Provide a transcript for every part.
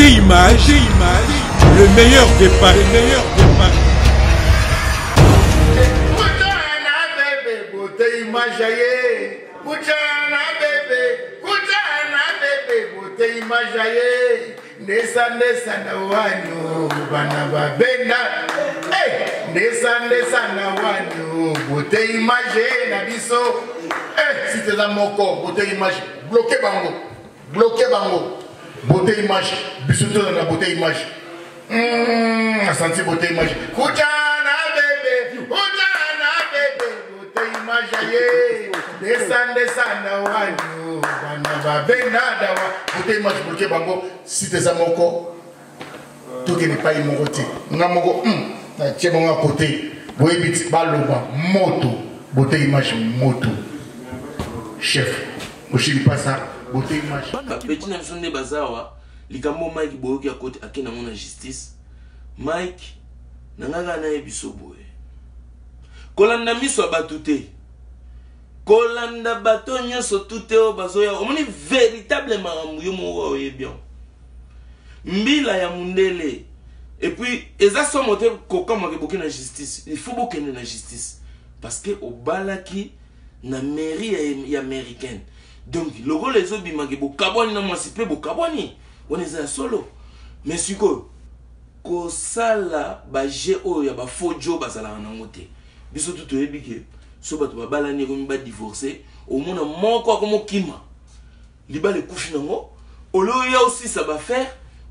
Image, le meilleur des paris, Beauté image aye, Kuchana bébé, beauté image aye, Nessa na wanyo, bana babena, Nessa na wanyo, beauté image na biso, si t'es dans mon corps, beauté image, bloqué bango, beauté image, biso dans la beauté image, senti beauté image, Kuchana bébé, Majaye, descend wanyu, banaba benada wa, beauté image bloqué bango, si t'es à mon corps, tout qui n'est pas immorté. Ngamogo, na tchébon à côté, boébit baloba, moto, beauté image moto, chef, mochili pas ça, beauté image. Petit n'a sonné bazawa, likambo Mike boyoki à côté, à qui n'a mon justice, Mike, n'a na ebiso boye. Kolanda miso abatute. Kolanda bato nyonso tute o bazoya. Omoni véritablement yo mo bien. Mbila ya mundele. Et puis eza so moteur kokama ke boki na justice. Il faut boki na justice parce que au balaki na mairie ya américaine. Donc logo les obi mage bokaboni na mwasipe bokaboni. On est solo. Mais siko ko sala ba geo ya ba fojo bazala na ngote. Biso tout ebike so bato babala ni ko ba divorcer au mona moko ko mokima liba le kufi nango olo ya aussi ça va faire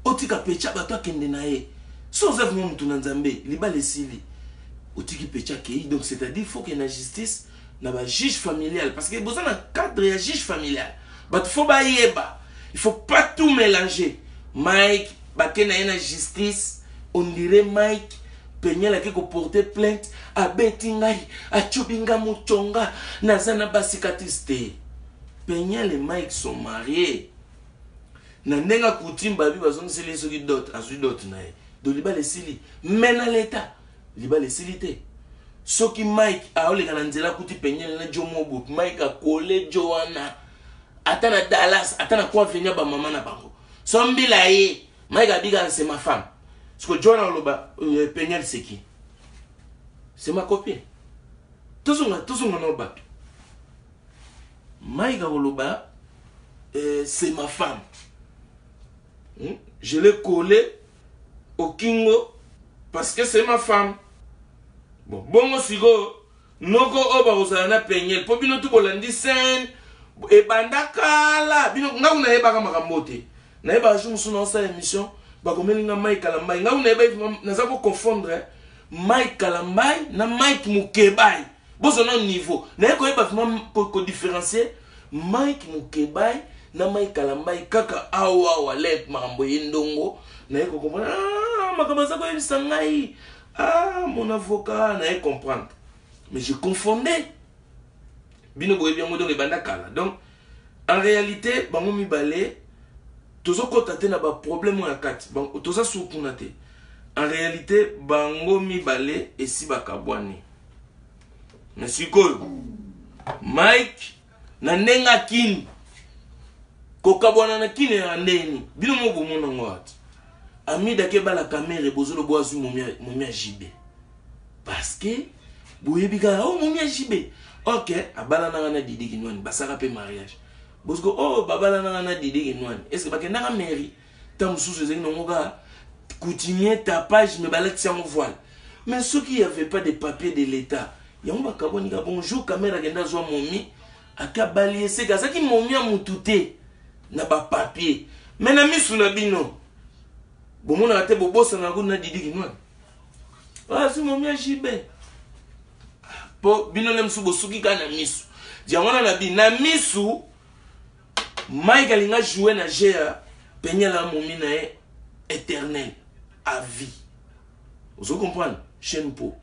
otika pecha bato akende na ye so za vraiment mutu na nzambe liba le sili otiki pecha kei donc c'est-à-dire faut qu'il y ait la justice na ba juge familial parce que besoin d'un cadre ya juge familial bato faut ba yeba il faut pas tout mélanger Mike bakena na justice on dirait Mike Penyela qui porter plainte à Betingai, à Chubinga Muchonga, Nazana Basikatiste. Penyela et Mike sont mariés. Nanenga Koutim Babi Bazon c'est les autres d'autres, à celui d'autres naï. Donc liba les sili, mène à l'état, liba les silité. Ce qui Mike a olé Gananzela Kouti Penyela na Jomobo, Mike a collé Joanna. Atana Dallas, atana quoi venir ba maman na bango. Sombi la ye, Mike a biga c'est ma femme. Parce que John Oloba, Penyel c'est qui? C'est ma copine. Tous on a battu. Maïga Oloba, c'est ma femme. Je l'ai collé au Kingo parce que c'est ma femme. Bon, sigo, noko oba osana Penyel. Po bino tu bolandi sen, e bandakala, bino nga una eba kama kamote. Na eba jumu suna sa émission. Bakomelinga Mike Kalambai nga uneba naza ko confondre Mike Kalambai na Mike Mukebai bozo na niveau na ko eba ko différencier Mike Mukebai na Mike Kalambai kaka awa wale mambo yindongo na ko comprendre makamaza ko yisangai mon avocat na comprendre mais je confondais bino boye bien modongo banda kala donc en réalité bango mi balé tozo kotate na ba problème ya kati bango toza sukunate en réalité bango mi balé et si bakabwani na sikoyo Mike na nenga kini kokabwana na kini ya ndeni bino mo bomona ngwat amida ke bala kamere bozolo boazu momia jibe parce que boyebika oh momia jibe OK abala na didi kinwani basaka pe mariage parce que oh babala na didi kinwani est-ce que bakenda ka mairie tam sous ezeng nongoka coutumier tapage me balati sans voile mais ceux qui avaient pas de papiers de l'état yango bakaboni ka bonjour caméra kenda zo momi akabali c'est ça qui momi a mutute na ba papier mais na misu na bino bomona te bobosa na kuna didi kinwani ah si momi a jibe po bino lemsu bosuki kana misu diamona na bi na misu Mike alinga jouer na GA Penyela momi na éternel à vie. Vous comprenez? Chenpo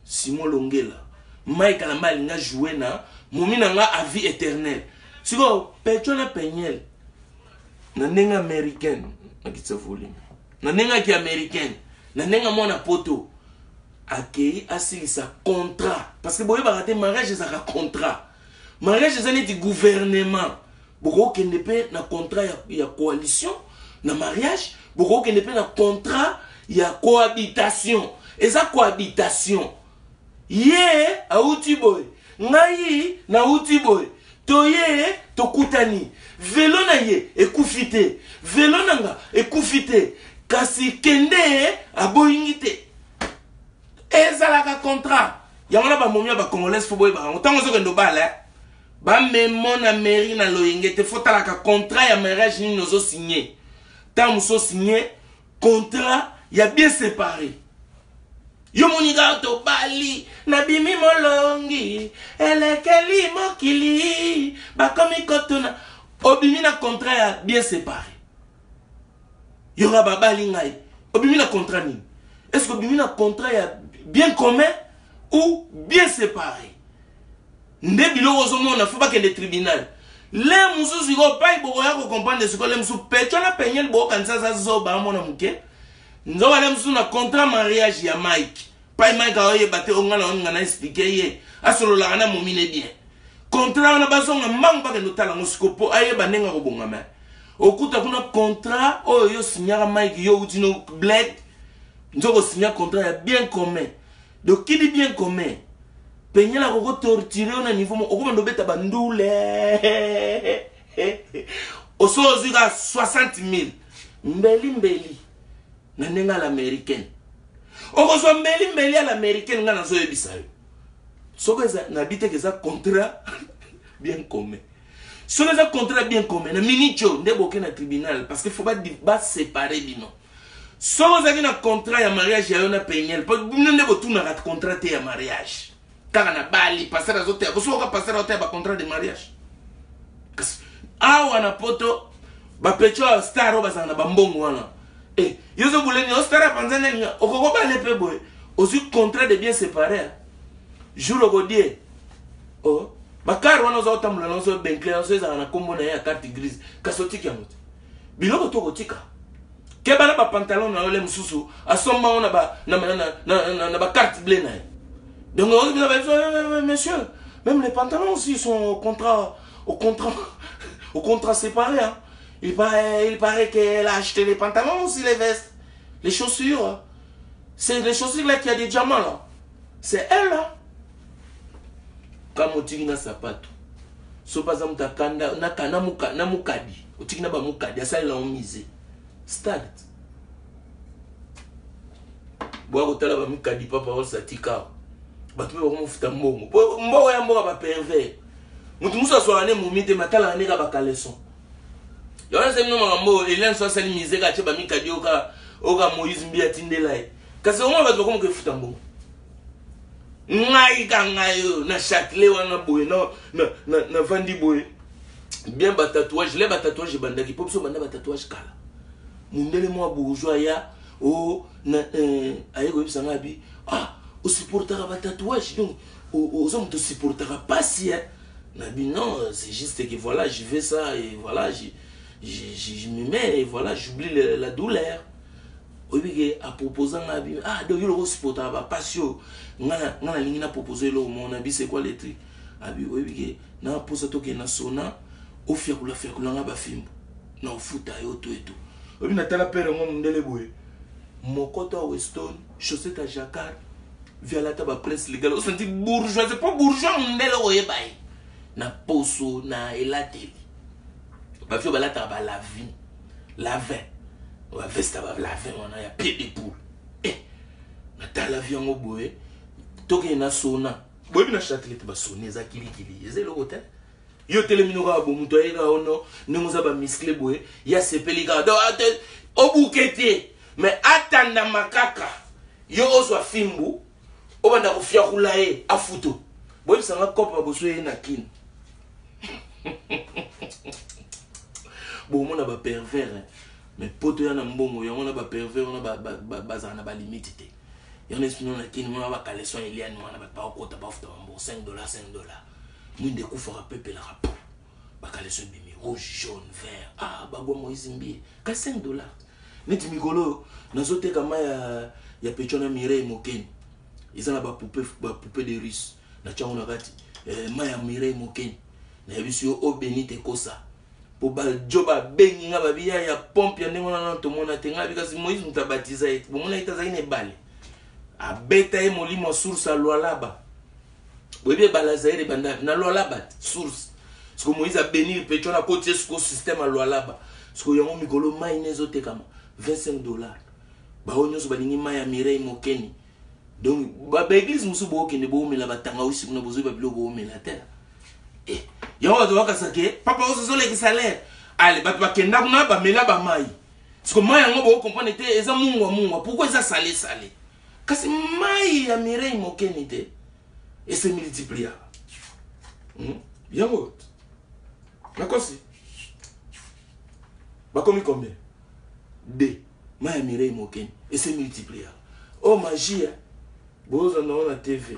Simon Longela Mike Kalambai alinga jouer na momi na nga à vie éternelle. Siko Petrona Penyel na nenga américaine akitsa volume na nenga ki américaine na nenga mona poto akei asilisa contrat parce que boye barate mariage ezaka contrat mariage ezani di gouvernement boko kende pe na contrat ya coalition na mariage bokokende mpe na contrat ya cohabitation. Eza cohabitation ye auti boy ngai na uti boy toye tokutani velo na ye ekufite velo nanga ekufite kasi kende aboyingi te ezalaka contrat yango na bamomia bacongolaise fo boye bango ntango ozokende obala bamemo na mairie na loyenge te fo talaka contrat ya mariage nini ozosigné ntango mosu osigné contrat ya bien séparé. Yo monika tobali na bimi molongi elekeli mokili bakomi kotuna obimi na contrat ya bien séparé. Yo babali ngai obimi na contrat nini? Est-ce que obimi na contrat ya bien commun ou bien séparé? Nde bilo ozomona faut pas que le tribunal le mususu go pai bo ya ko comprendre ce que le musu pecho na penyel bo kanisa za zoba mona muke nzo wale musu na contrat mariage ya Mike pai Mike aye bate ongana ongana expliquer ye asolo la na momine bien contrat na bazonga mang ba ke notala musikopo aye banenga ko bongama okuta kuna contrat oyo signara Mike yo utino bled nzo ko signer contrat ya bien commun. Donc qui dit bien commun penyela ko torturer na niveau mo okoma ndobeta bandule osozuka 60,000 mbeli na nenga l'américaine okozwa mbeli à l'américaine nga nazo yebisa yo soko eza na bite ke za contrat bien commun soko eza contrat bien commun na minicho ndeboke na tribunal parce que faut pas séparer bino soko za na contrat ya mariage ya yo na penyel po bino ndebo tuna rat contrat ya mariage kaka na bali passer azote bosoka passer azote ba contrat de mariage awa na poto ba pecho star bazana ba mbongo wana yozo buleni o star panzana ni okoko ba lepe boy aussi contrat de bien séparé jour le godie oh bakar wana zo tamula no zo Bentley zo za na kombo na ya carte grise kasotiki amote biloko to kotika ke bana ba pantalon na ole mususu asomba ona ba na ba carte bleue na. Donc, monsieur, même les pantalons aussi sont au contrat séparé. Hein. Il paraît qu'elle a acheté les pantalons aussi, les vestes, les chaussures. C'est les chaussures là qui a des diamants là. C'est elle là. Comme on dit na sapato. So pas ça mutakanda na mukadi. Otiki na ba mukadi asa la omise. Start. Boa kotala ba mukadi papa o satika. Batu ba ko futa mbongo mbogo ya mboga ba pervers mutu musa so ane mumite matala ane ka ba kaleson yo na semino mambo elen so sali mizeka che ba mikadi oka Moïse mbia tindela kasi o mo ba ko mo ke futa mbongo ngai ka ngai na Châtelet wana boye na vandi boye bien ba tatouage le ba tatouage bandaki pop so banda ba tatouage kala mundele mo bourgeois ya o na ayego bisanga bi on supportera pas tatouage donc aux hommes te supportera pas si hein. Non, c'est juste que voilà je fais ça et voilà je me mets et voilà j'oublie la douleur oui à proposer donc il le supportera pas passion ngana lingi na proposer le mon abi c'est quoi les trucs abi oui na posa to ke na sona au faire kula ba fimbo na futa yo to et tout oui na tala pere ngom ndele boye mokoto Weston chaussette à jacquard via la table presse légale on senti bourgeois c'est pas bourgeois ndele oyebay na poso na elate ba fio bala ta ba la vie la vin wa vesta ba la vin on a ya pied de poule na ta la vie ngo boye toke na sona boye na Châtelet ba sonner za kili ezelo hotel yo telemino ka bo muto ega ono nengoza ba musclé boye ya sepelika do obukete mais atanda makaka yo ozwa fimbu obanda kufia kulaye afuto boye sanga kopa bosoye na kin bon mona ba pervers mais poto ya na mbongo yango na ba pervers on ba bazana ba limite te yana sino na kin mona ba kaleson eliane mona ba okota ba futa mbo $5 mwinde kufara pepe la rap ba kaleson bimi rouge jaune vert ba go Moïse mbie ka $5 neti mikolo nazote kama ya pechona Mireille Mokeni izana ba poupée de russe na chango na kati maya Mireille Mokeni na biso o Benite Kosa pour bajoba bengi nga babia ya pompe ya ndenge wana to mona tenga because Moïse mutabatiza et bon mona itaza ine bale a beta e molimo source a loalaba bebe balazaire banda na loalaba source parce que Moïse a béni pecho na côté ce système a loalaba parce que yango mikolo mai nezo tekama $25 ba onyoso balingi mai ya Mireille Mokeni donc ba église musu bo kende bo mela batanga usi kuna bozo ba bilo bo mela terre yango bato bakasake papa ozozoleki salaire ale bato bakenda kuna bamela bamai siko mai yango bokocomprendre te eza mungwa pourquoi eza sale kasi mai ya Mireille Mokeni te ese multiplia yango nakosi bakomi combien d mai ya Mireille Mokeni ese multiplia oh magie bozo na TV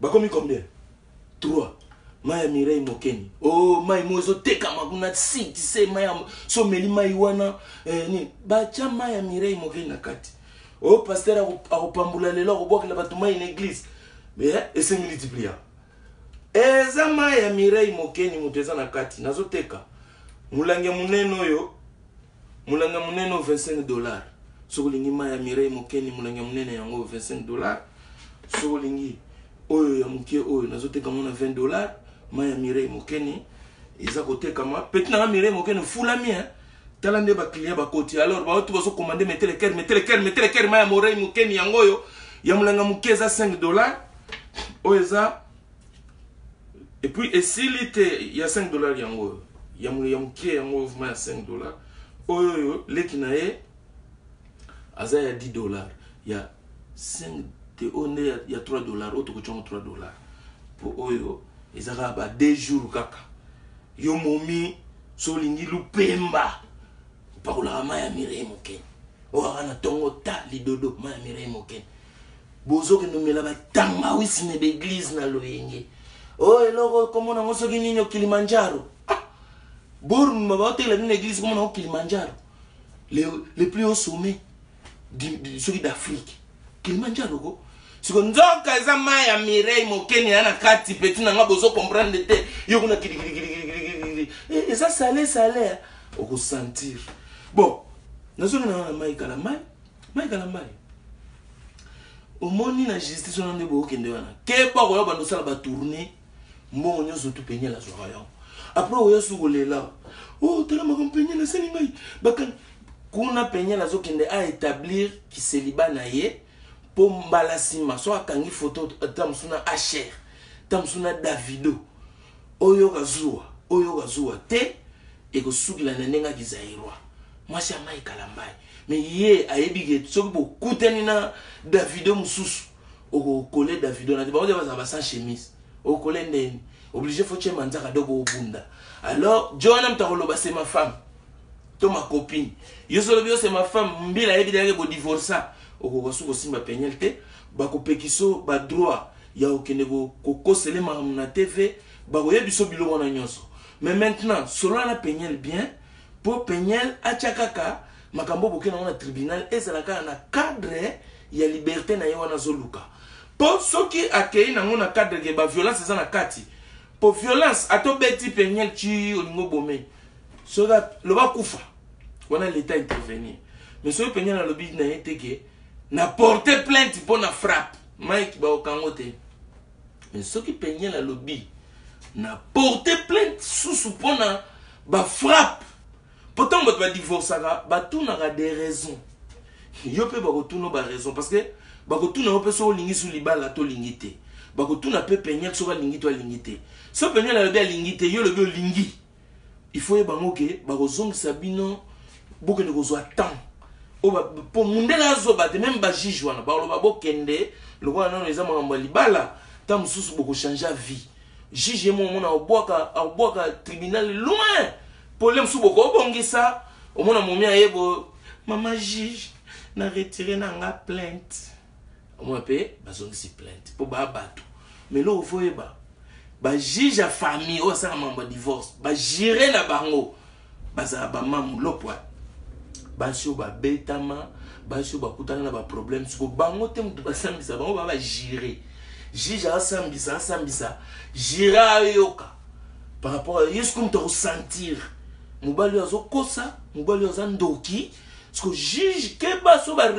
bakomi combien 3 Maya Mireille Mokeni. Oh, Maya Mozo teka maguna si tu sais Maya so meli Maya wana ni bacha Maya Mireille Mokeni na kati. Oh, pasteur a opambula lelo obwa la batuma une église. Mais et c'est multiplié. Eza Maya Mireille Mokeni muteza na kati nazo teka. Mulange muneno yo. Mulanga muneno $25. So lingi Maya Mireille Mokeni mulange munene yango $25. So lingi oyo ya mukie oyo nazoteka mona $20 Maya Mireille Mokeni eza koteka ma petit na Mireille Mokeni fulami hein talande ba client ba koti alors ba otu bazo commander mettre le cœur Maya Mireille Mokeni yango yo ya mulanga mukie za $5 oyo eza et puis esilite ya $5 yango ya mukie yango Maya $5 oyo yo leki na ye aza ya $10 ya 5 on est il y a $3 autre que $3 pour oyo ezaka ba 2 jours kaka yo momi so lingi lupemba pakola Maya Mireille Mokeni o ana tongo ta lidodo Maya Mireille Mokeni bozo ke nomela ba tanga wisine be église na loyenge o eloko komo na ngoso kinyo Kilimanjaro bor maba te la église komo na Kilimanjaro le plus haut sommet celui d'Afrique Kilimanjaro ko siko nzoka eza Maya Mireille Mokeni na kati petit na nga bozo comprendre te yo kuna kiri eza salé o ko sentir bon nazo na mai kala mai o moni na justice on ne bo kende wana ke ba ko yo bando sala ba tourner mbongo nyoso tu penye la soka yo après o yo sukolela oh tala ma penye la seni ngai bakan kuna penye la zo kende a établir ki célibat na ye pour mbalasima so akangi photo tamsuna Asher tamsuna Davido oyo gazua te eko sukila nenga kizairwa mwasi amai kalambai mais ye ayebige soki bo kuteni na Davido mususu oko coller Davido na ba de ba sans chemise o coller ndeni obligé faut che manzaka dobo obunda alors Joanna mtakoloba c'est ma femme to ma copine yo solo bio c'est ma femme mbila ebidenge bo divorça oko suko simba penyelté bako pekiso ba droit ya okende ko kosele na TV bako yebiso bilo wana nyonso mais maintenant selon la penyel bien pour penyel achakaka makambo bokena na tribunal ezalaka na cadre ya liberté na yona zoluka pour soki akei na ngona cadre ke ba violence za na kati pour violence atobeti penyel chi olingo bomé so that lo ba kufa wana l'état intervenir mais so penyel na lobi na yeteke na porter plainte pour na frappe Mike ba okangote mais ce qui peignait la lobby na porter plainte sous pour na ba frappe pourtant ba divorce ba tout na des raisons yo pe ba ko tout no ba raison parce que ba ko tout na pe so lingi sous libala to lingité ba ko tout na pe peignait so ba lingi to lingité so peignait la lobby lingité yo lobby lingi il faut e bango ke ba ko zong sabino boko ne ko zo attend pour mundela zoba te même ba juge wana ba loba bokende lokwa nano eza makambo libala ta mususu boko changer vie juge mo mona obwaka tribunal loin problème su boko bongisa o mona momi ayebo mama juge na retirer na nga plainte o mona pe bazongisi plainte pour ba bato mais lo voyeba ba juge a famille o sa makambo divorce ba gérer na bango baza ba mamu lopwa basio ba betama basio ba kutana na ba problème siko bango te mutu basambisa bango ba gérer jija sambisa gira yoka par rapport à est-ce qu'on te ressentir mobali azo kosa mobali azo ndoki parce que juge ke baso ba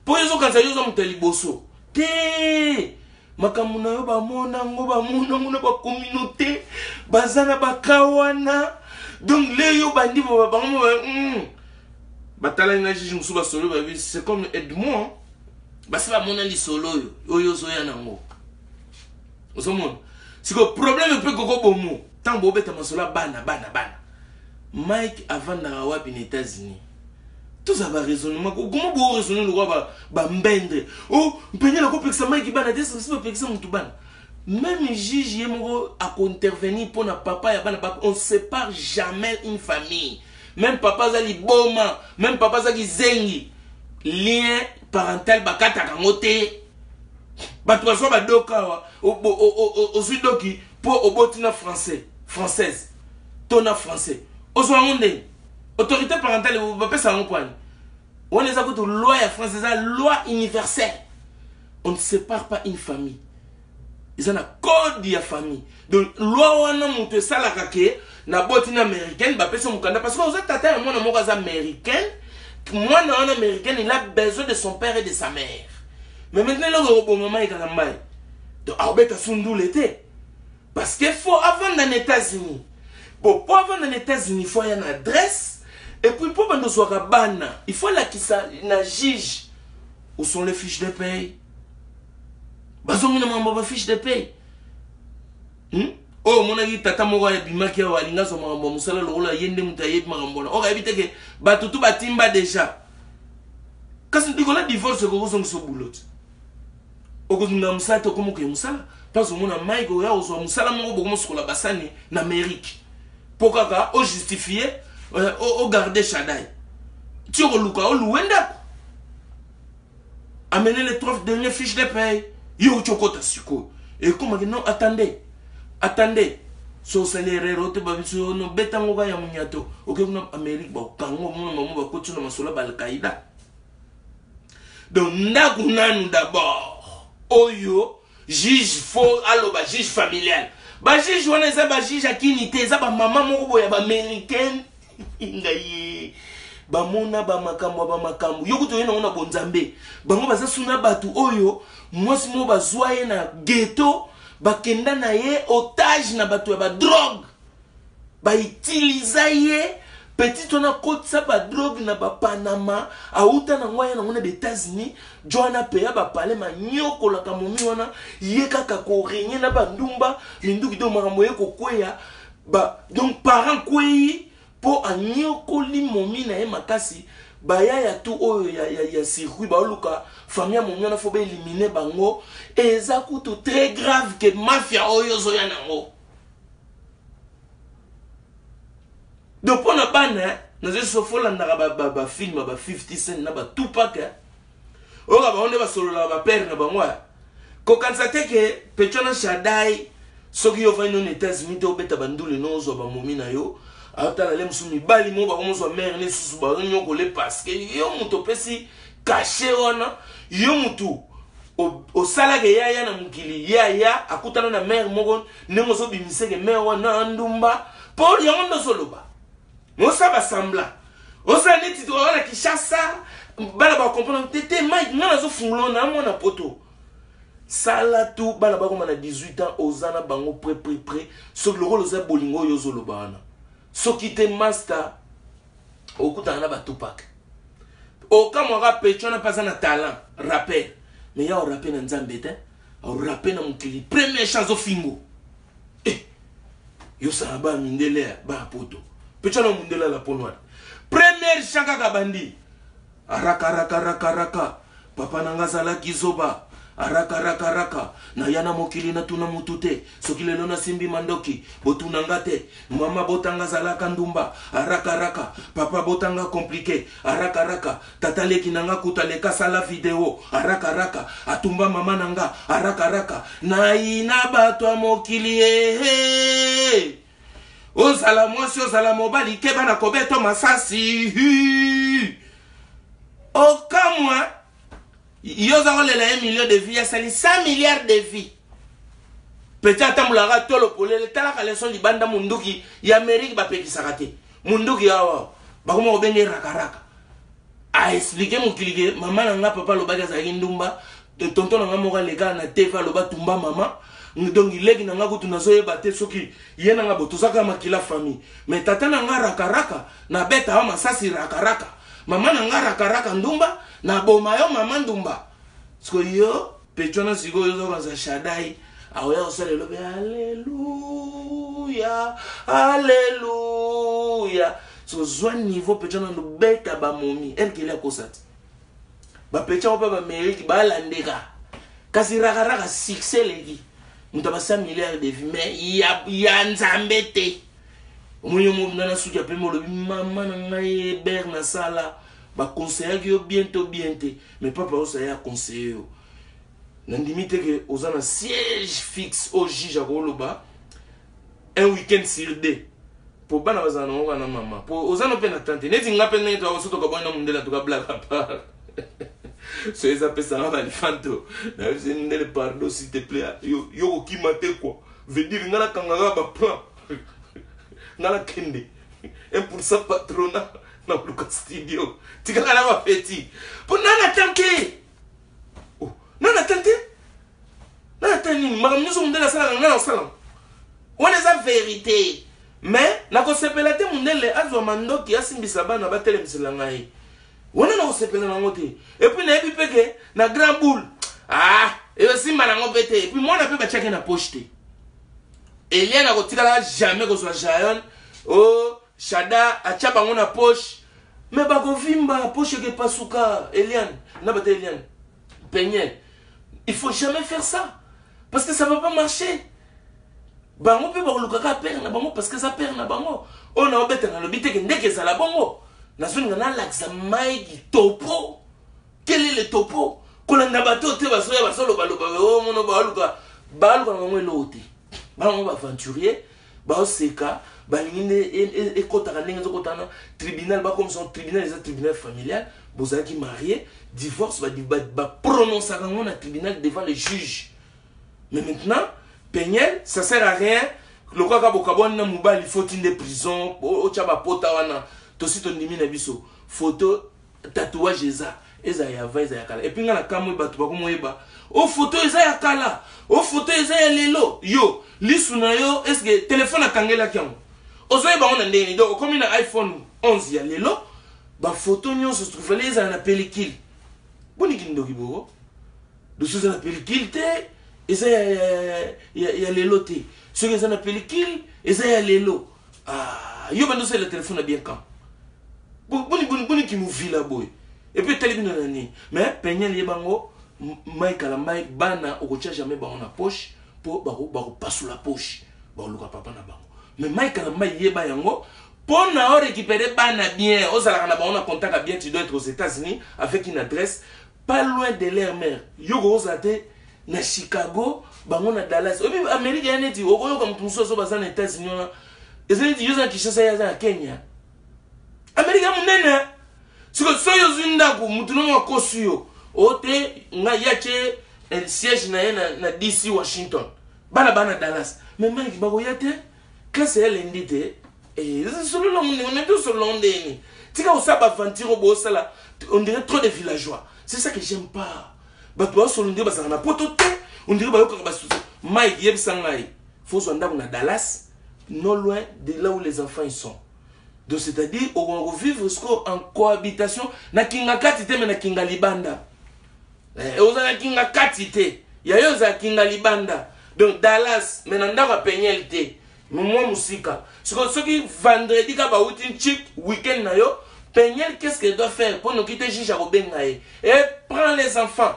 po yezo kanza yezo muteli boso te makamuna yo ba mona ngo ba mona ba communauté bazana ba kawana donc les yo bandi ba batala na juge musuba solo ba c'est comme Edmond basi ba mona li solo yo yo zo ya nango osomon siko problème peut koko bomo tant bo beta masola bana Mike avant na wapi na États-Unis tout ça va raisonnement comment bo raisonner le roi ba mbendre oh mpenye la complexe Mike bana des c'est pas complexe mutu bana même juge yemo a intervenir pour na papa ya bana on sépare jamais une famille même papa zali boma même papa zali zengi lien parental bakata kangote bato baso badoka wa ozwi doki po obotina française tona français ozwa ngonde autorité parentale bapesa ngo kwani on les a que loi ya France c'est loi universelle on ne sépare pas une famille ils ont un code de famille donc loi wana mutu esalaka ke na botina américaine bapesa mukanda parce que oza tata ya mwana moko aza américaine mwana wana américaine il a besoin de son père et de sa mère. Mais maintenant, le moment est quand même. Donc, Albert Sundou l'était. Parce qu'il faut, avant dans les États-Unis, pour avant dans les États-Unis, il faut y avoir une adresse. Et puis, pour que nous soyons banna, il faut là qu'il juge. Où sont les fiches de paye? Bazon n'a fiches de paye. Oh, mon ami, tata moko ya bimaki ya walinga so makambo musala lokola yende mutaye makambo. Oh, éviter que batutu batimba déjà. Kasi ndikola divorce ko so so boulot. Okozunga musata ko moko musala. Parce que mona Mike ya ozo musala moko boko muskola basani na Amérique. Pokaka o justifier o garder Shaddai. Tu reluka o luenda. Amener les 3 dernières fiches de paye. Yo chokota siko. Et comment non attendez, so salaire rote babiso no betango ga ya munyato oke kuna Amérique ba kango mona mamu ba kotuna masola ba Al-Qaïda. Donc ndaku nanu d'abord oyo juge faux aloba juge familial ba juge wana za ba juge akinité za ba mama moko boya ba américaine ngaye ba mona ba makambo yokuto yena ona bonzambe bango baza suna batu oyo mwasi mo bazwaye na ghetto bakenda na ye otage na bato ya ba drogue ba utiliza ye petit on a kotsa ba drogue na ba Panama auta na ngoya na ngone be États-Unis Joana peya ba pale ma nyoko la kamomi wana ye kaka ko renye na ba ndumba minduki do makambo ye ko kweya ba donc parent kweyi po anyoko li momi na ye makasi baya ya tu oyo ya circuit ba luka famille momi na faut éliminer bango eza kutu très grave que mafia oyo zo ya nango donc pour na bana na zo fola ndaka ba film ba 50 Cent na ba Tupac oka ba onde ba solo la ba père na bango ko kansate ke Petona Shaddai soki yo fa ino États-Unis to beta bandule no zo ba momi na yo ata la lemsu mi bali mo ba ko so mère ne susu ba nyoko le parce que yo muto pesi caché wana yo mutu o sala ke ya na mukili ya akutana na mère moko nengo so bimise ke mère wana ndumba pour yango ndo soloba mo saba sambla o sa neti to wana Kishasa bala ba comprendre tete Mike ngana zo fungulo na mona poto sala tu bala ba ko na 18 ans ozana bango pré so le rôle za bolingo yo zoloba wana so kite master okutana na ba Tupac o kama rapper tu na pas na talent rapper mais ya rapper na nzambe te o rapper na mukili première chance au fingo yo sa ba mindele ba poto pecha na mundela la ponwa première chance ka bandi araka papa nanga zala kizoba araka na yana mokili na tuna mutute soki lelo na simbi mandoki botuna ngate mama botanga zala kandumba araka papa botanga compliqué araka tata leki nanga kutaleka sala video araka atumba mama nanga araka na ina bato mokili ozala mwasi ozala mobali keba na kobeto masasi okamwa Yo za les 1 million de vies, ça 100 milliards de vies. Petit atambulara tolo polele talaka leson libanda munduki ya Amérique ba peki sakate. Munduki awa ba komo benge rakaraka. A expliquer mon kilige maman nanga papa lo baga za ndumba de tonton nanga mo lega na tefa lo ba tumba mama. Donc il est nanga kutu nazo yeba te soki ye nanga botozaka makila famille. Mais tata nanga rakaraka na beta wa masasi rakaraka. Mama nanga rakaraka ndumba na bomayo mama ndumba. Sko yo pechona sigo yo za Shaddai. Aoya osale lobe alléluia alléluia. So zwa niveau pechona no beta ba momi elle qui l'a kosati. Ba pechona ba mérite ba landeka. Kasi rakaraka succès legi. Mutaba 100 milliards de vues mais ya nzambete. Moyo mo na suki ape mo lobi mama na ngai berna sala ba conseiller yo bientôt mais papa osaya conseiller. Nandimite que aux un siège fixe au juge à Goloba un week-end sur deux pour bana bazana on na maman pour aux un peine attente ne dinga peine ne to soto ka bana mundela to ka blague à part so ils appellent ça un fanto na c'est ndele pardon s'il te plaît yo ki mate quoi veut dire ngala kangara ba plan ngala kende et pour ça patronat na Lucas Studio tikala na ba feti pour nana tante non attendez non attendez madame nous sommes dans la salle non salon on est la vérité mais na ko sepelate mundele azwa mando ki asimbisa bana batele msilangai on na ko sepela na ngote et puis na epipeke na grand boule ah et aussi mana ngopete et puis moi na pe ba checker na pochete Eliane na ko tikala jamais ko soit Jayon oh Shada acha bango na poche mais ba ko vimba poche ke pasuka Eliane na bate Eliane peigné. Il faut jamais faire ça. Parce que ça ne va pas marcher. Bango peut voir le caca perdre bango parce que ça perd na bango. On a obété dans le bité que dès que ça la bango. La zone ngana l'axe maïki topo. Quel est le topo? Qu'on a bateau te baso ya baso lo balo oh mono baluka baluka ngwe lote. Bango ba aventurier ba seka balingine et kotaka ndenge zokotana tribunal ba comme son tribunal les tribunal familial bozaki marié divorce va prononcer un tribunal devant les juges. Mais maintenant, Peignel, ça sert à rien. Le quoi kabokabon na mobile il faut une prison, o chaba pota wana, to si ton dimi na biso, photo tatouage eza ya va eza ya kala. Et puis ngana kamwe batu ba ko moyeba. O photo eza ya kala, o photo eza ya lelo. Yo, lisu na yo est-ce que téléphone akangela kyango. Ozoye ba ona ndeni donc comme na iPhone 11 ya lelo, ba photo nyo se trouve les na pellicule. Boni kindoki boko de ce qu'on appelle kilte et ça il y a les lotés ce que ça appelle kill et ça il y a les lots ah yo bando c'est le téléphone bien quand boni qui mouvi là boy et puis téléphone nani mais peigner les bango mai kala mai bana okocha jamais ba on a poche pour ba pas sous la poche ba luka papa na bango mais mai kala mai yeba yango pour na récupérer bana bien aux ala on a contact bien tu dois être aux États-Unis avec une adresse pas loin de leur mère. Yogo osate na Chicago, bango na Dallas. Obi Amérique ya neti okoyo comme tout ça so basa na États-Unis na. Ezeli yoza Kinshasa ya za Kenya. Amérique munene. Siko soyo zinda ku mutu no makosuyo. Ote nga yache el siège na DC Washington. Bana Dallas. Mais mec bago yate classe elle ndite. Et solo long on est tous solo ndeni. Tika osaba vantiro bo sala. On dirait trop de villageois. C'est ça que j'aime pas. Bah toi sur l'ondé bah ça na pototé. On dirait bah yo quand bah Mike yeb sangai. Faut soit dans Dallas, non loin de là où les enfants ils sont. Donc c'est-à-dire on va vivre en cohabitation na kinga katite mais na kinga libanda. Oza na kinga katite. Ya yo za kinga libanda. Donc Dallas mais nanda va peigner té. Moi musika. Ce qui vendredi ka ba outin chic week-end na yo. Peignel, qu'est-ce qu'elle doit faire pour nous quitter juge à Robengae? Et prend les enfants.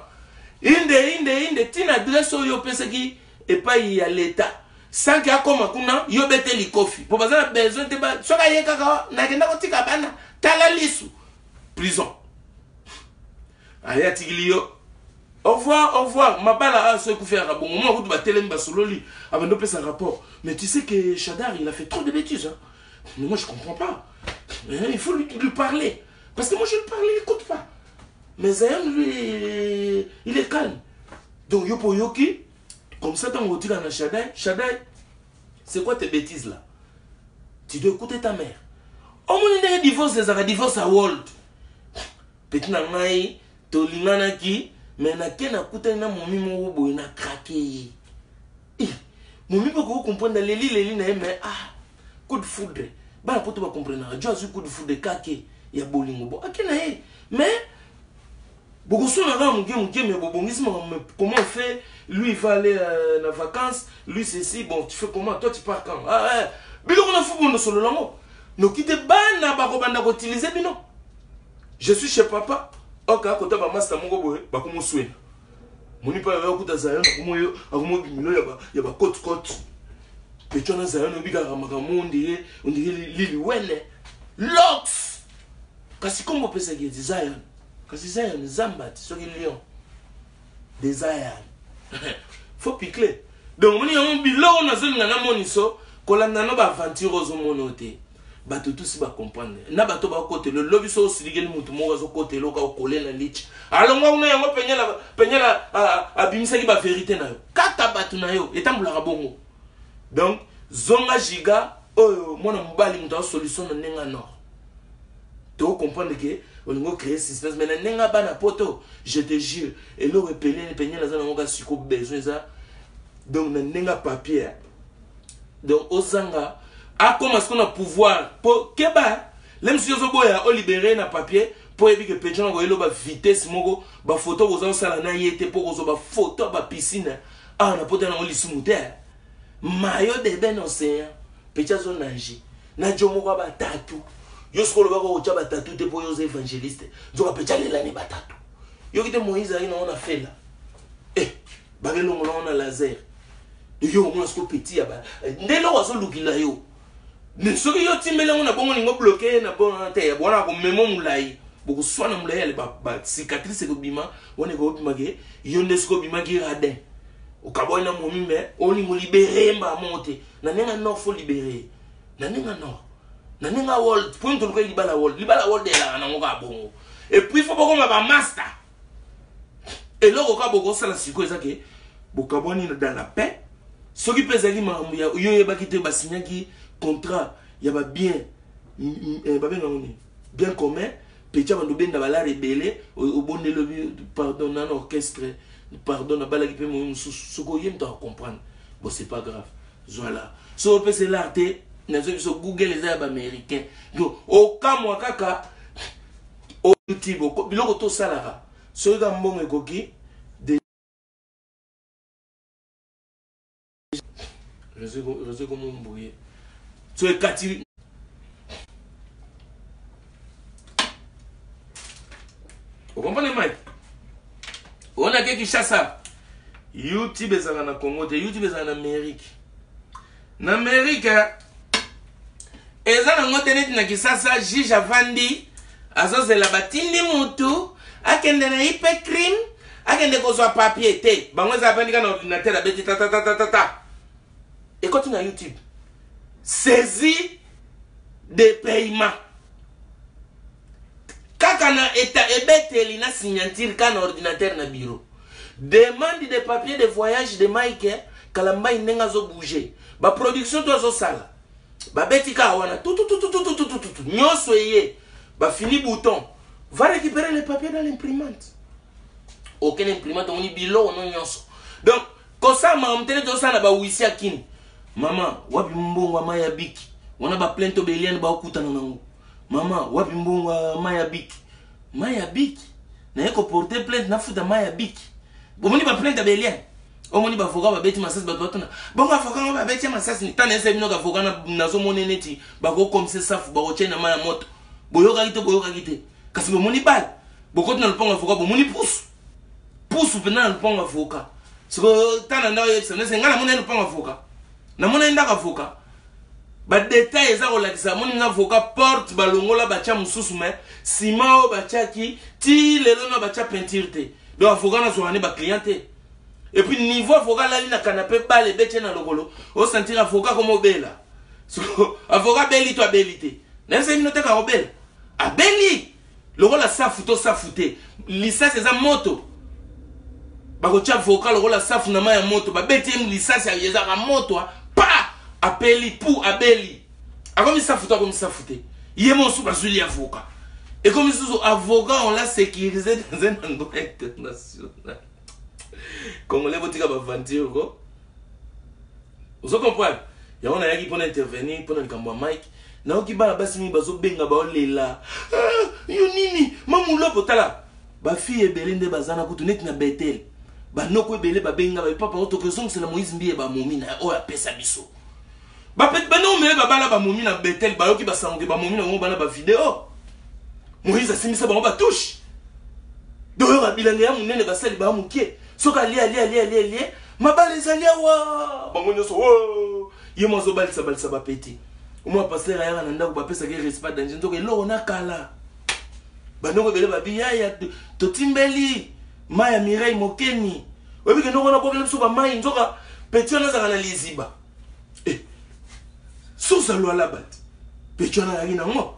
Inde, tin adresse au yopeseki et pas y a l'État. Sans qu'il y a comme un kuna, yobete li kofi. Pour pas avoir besoin de ba, soka ye kaka, na kenda kotika bana, tala lisu. Prison. Allez, atigilio. Au revoir. Ma balle a ce qu'on fait à bon moment où tu vas télé sololi avant de passer un rapport. Mais tu sais que Shadar, il a fait trop de bêtises. Hein. Mais moi, je comprends pas. Il faut lui parler. Parce que moi, je lui parle, il n'écoute pas. Mais Zayam, lui, il est calme. Donc, Yopo Yoki, Comme ça, quand on dit à Shaddai, Shaddai, c'est quoi tes bêtises là? Tu dois écouter ta mère. Au moins, il y a un divorce, les a divorce à World. Petit nangai, tolingana ki, mais na ken akuta na momi mo boy na craqué. Momi pas comprendre les na mais ah, coup de foudre. Ba poto ba comprendre. Dieu a su coup de foudre kake ya bolingo bo. Akena mais beaucoup sont là mon game mais bobongisme comment on fait? Lui il va aller en vacances, lui c'est si bon, tu fais comment? Toi tu pars quand? Ah ouais. Bilo on a fou bon solo lango. No kite bana ba ko banda ko utiliser bino. Je suis chez papa. Ok, quand tu as master mon gobo, bah comment souhaite. Mon n'y pas au coup d'Azayon, comment il y a pas côte. Petit on a Zayon, on dit que on dirait Lili Wenne. Lox. Kasi comme on peut se dire Zayon. Kasi Zayon, Zambat, sur les lions. Des Zayon. Faut piquer. Donc on y a un bilan, on a zone dans mon iso, qu'on a n'a pas aventure aux monotés. Bato tous ba comprendre na bato ba côté le lobby so siligeli mutu mo zo côté lo ka coller na lich alors moi on a yango penyela abimisa ki ba vérité na yo kata bato na yo etambula bongo donc zonga giga oyo mona mobali mutu solution na nenga nord to comprendre que on ngo créer suspense mais na nenga bana poto je te jure et le repeler penyela za ngo siko besoin ça donc na nenga papier donc osanga a comment est-ce qu'on a pouvoir pour keba même si on boya o libérer na papier pour éviter que pétion ngo elo ba vitesse moko ba photo aux sala na yete pour ozo ba photo ba piscine ah na pota na oli sumuter mayo de ben océan pétia zo naji na jomo ba tatu yo skolo ba ko ba tatu te pour yo évangéliste zo ba pétia le lani ba tatu yo kite Moïse ali na on a fait là ba le longo na laser yo mo sko petit ba ndelo wazo lukila yo ne soki yo timela on a bon ngo bloqué na bon te bona ko memo mulai boko swana mulai ale ba cicatrice ko bima on ko bima ke yo ndesko bima ki radin o kabona momi me on ngo libérer mba monter na nenga no faut libérer na nenga no na nenga world point to ko libala world de la na ngo ka bongo et puis faut pas ko ba master et là ko ka boko sala siko ezake boko boni dans la paix soki pezali mambu ya yo yebaki te ba signaki contrat il y a bien bien commun petit avant de bien dans la rebelle au bon pardon dans l'orchestre pardon na bala qui peut mon soko yem ta comprendre bon c'est pas grave voilà so peut c'est l'art na zo Google les arabes américains donc au cas moi kaka au YouTube biloko to salara so ga mbongo ekoki de je sais comment mbouiller. Tu es Cathy. Vous comprenez, Mike? On a quelqu'un qui chasse ça. YouTube est en Congo, YouTube est en Amérique. En Amérique, et ça, on a dit que ça, juge Avandi, Azos de la Batindi Moutou, à Kende na hyper crime, à Kende ko soit papier, té. Bah, moi, ça va dire qu'un ordinateur a bêté, ta. Et quand tu as YouTube, saisie des paiements. Quand on a été ebeteli na signature quand ordinateur na bureau. Demande des papiers de voyage de Mike, kalamba inenga zo bouger. Ba production to zo sala. Ba betika wana tout. Nyoso yé. Ba fini bouton. Va récupérer les papiers dans l'imprimante. Aucun imprimante on y bilo non nyoso. Donc, quand ça m'a emmené to ça na ba wisi akini. Maman, wapi mbongo maya biki. Wana ba plainte obelienne ba okutana nango. Maman, wapi mbongo maya biki. Maya biki. Na yeko porter plainte na futa maya biki. Bomoni ba plainte obelienne. Omoni ba avocat ba beti masasi ba totana. Bongo avocat ba beti masasi ni tane ese bino ka avocat na zo moneneti ba ko comme ça safu ba ochena maya moto. Boyoka kite. Kasi bomoni bal. Bokoti na lupongo avocat bomoni pousse. Pousse pena na lupongo avocat. Siko tana ndawo yepsa nese ngala mona lupongo avocat. Na mona ndaka avocat ba détail eza ko lakisa moni na avocat porte balongola ba tia mususu me simao ba tia ki ti lelo na ba tia peinture te donc avocat na soane ba cliente et puis niveau avocat la na canapé bale bete na lokolo o sentir avocat comme obela so avocat beli to belité na se minote ka obela a beli lokola sa futo sa futé licence eza moto bakotia vocal lokola safu na ya moto babeti em lisasi ezaka moto pa apeli pou abeli akomi safu to akomi safu te ye monsu bazuli avocat et comme sous avocat on l'a sécurisé dans un endroit international congolais botika ba vantir ko vous comprenez ya on a yaki pour intervenir pour likambo Mike na oki bana basi mi bazo benga ba olela yo nini mamulo potala ba fille ebele nde bazana kutu net na Betel ba noko ebele ba benga ba papa oto zongo c'est la Moïse mbiye ba momi na o apesa biso ba pet ba no mele ba bala ba momi na Betel ba yoki ba sango ba momi na ngo bana ba vidéo Moïse asimisa ba touche doyo ba bilanga ya munene basali ba mukie soka lia mabale zalia wa bango nyoso wo ye mozo balisa ba peti moi passer ya na ndako ba pesa ke respect dans nzoka lo na kala banoko bele ba biya ya totimbeli maya Mireille Mokeni obi ke noko na ko biso ba mai nzoka peti na zaka na liziba sosa lo ala bat peti na yaki na mo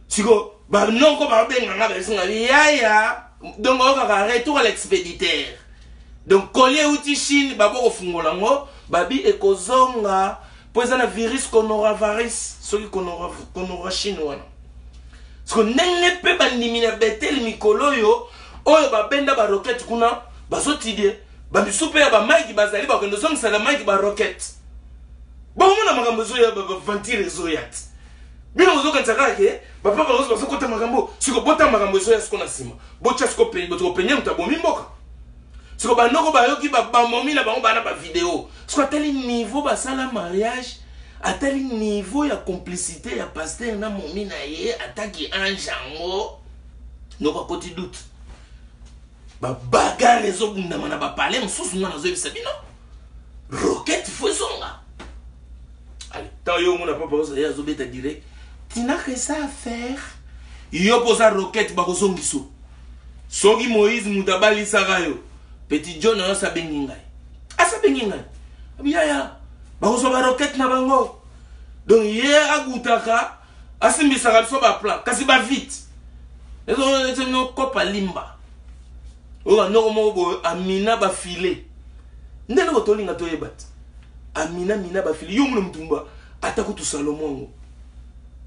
siko ba noko ba benga na ba singa ya donc on va retour à l'expéditeur donc collier outil Chine ba boko fungola ngo babi ekozonga poza na virus coronavirus soki konora Chine wana parce que nenge pe bandimina Betel mikolo yo oyo ba benda ba rocket kuna bazotidie ba bisupe ya ba Mike bazali ba kendo songa sala Mike ba rocket ba mona makambo zo ya ba ventile zo yat bino zo kantaka ke ba papa zo ba kota makambo siko bota makambo zo ya siko na sima bocha siko pe boto penya mtabomi mboka siko ba noko ba yoki ba momi na bango bana ba vidéo siko atali niveau ba sala mariage atali niveau ya complicité ya pasteur na momi na ye ataki anjango noko koti doute ba bagarre zo bunda mana ba parler mususu na zo bisa bino rocket fozonga allez ta yo mona papa zo ya zo beta direct tu n'as que ça à faire yo posa rocket ba ko zongiso soki Moïse mutabali sagayo petit John na sa bengi ngai asa bengi ngai abiyaya bakoso ba rocket na bango donc ye agutaka asimbisa biso ba plan kasi ba vite ezo no kopa limba o no mo bo amina ba filet ndene ko tolinga to yebat amina ba filet yo mutumba atakutu Salomon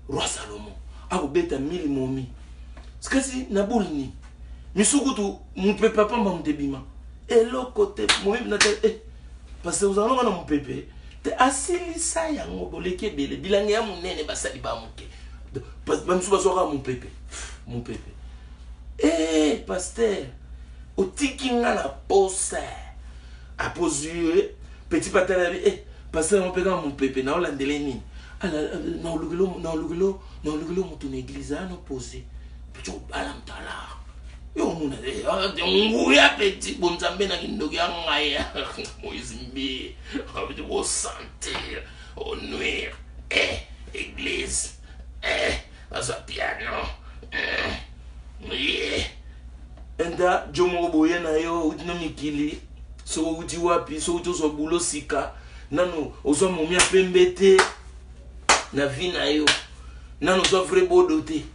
roi Salomon ako beta mili momi skasi na bulini misukutu mupepe papa mbamdebima elo côté momi na te parce que vous allez na mupepe te asilisa yango boleke bele bilange ya munene basali ba muke parce que msuba soka mupepe pasteur otikinga na posa apozue petit patala pasteur on pega mupepe na olandele nini ala na lugelo mutu na église na poser petit bala mtala yo muna nguya petit bonzambe na kindoki ya ngaya Moïse mbi abiti bo santé au nuire église asa piano enda jomo boye na yo udino mikili so uti wapi so uti so bulo sika nano ozo momia pembete na vie na yo nano so vrai bodote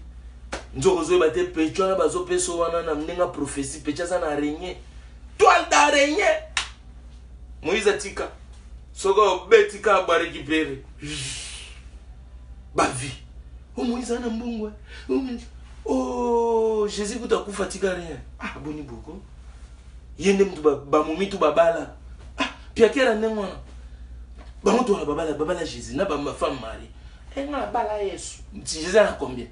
nzoko zo bate pecho na bazo peso wana na mninga prophétie pecha sana araignée toile d'araignée Moïse atika soko betika ba récupérer ba vie o Moïse ana mbungwe oh Jésus kutakufa tika rien boni boko yende mtu ba momi tu babala pia kera nengwana ba mtu wa babala Jésus na ba femme Marie nga bala Yesu Jésus ana combien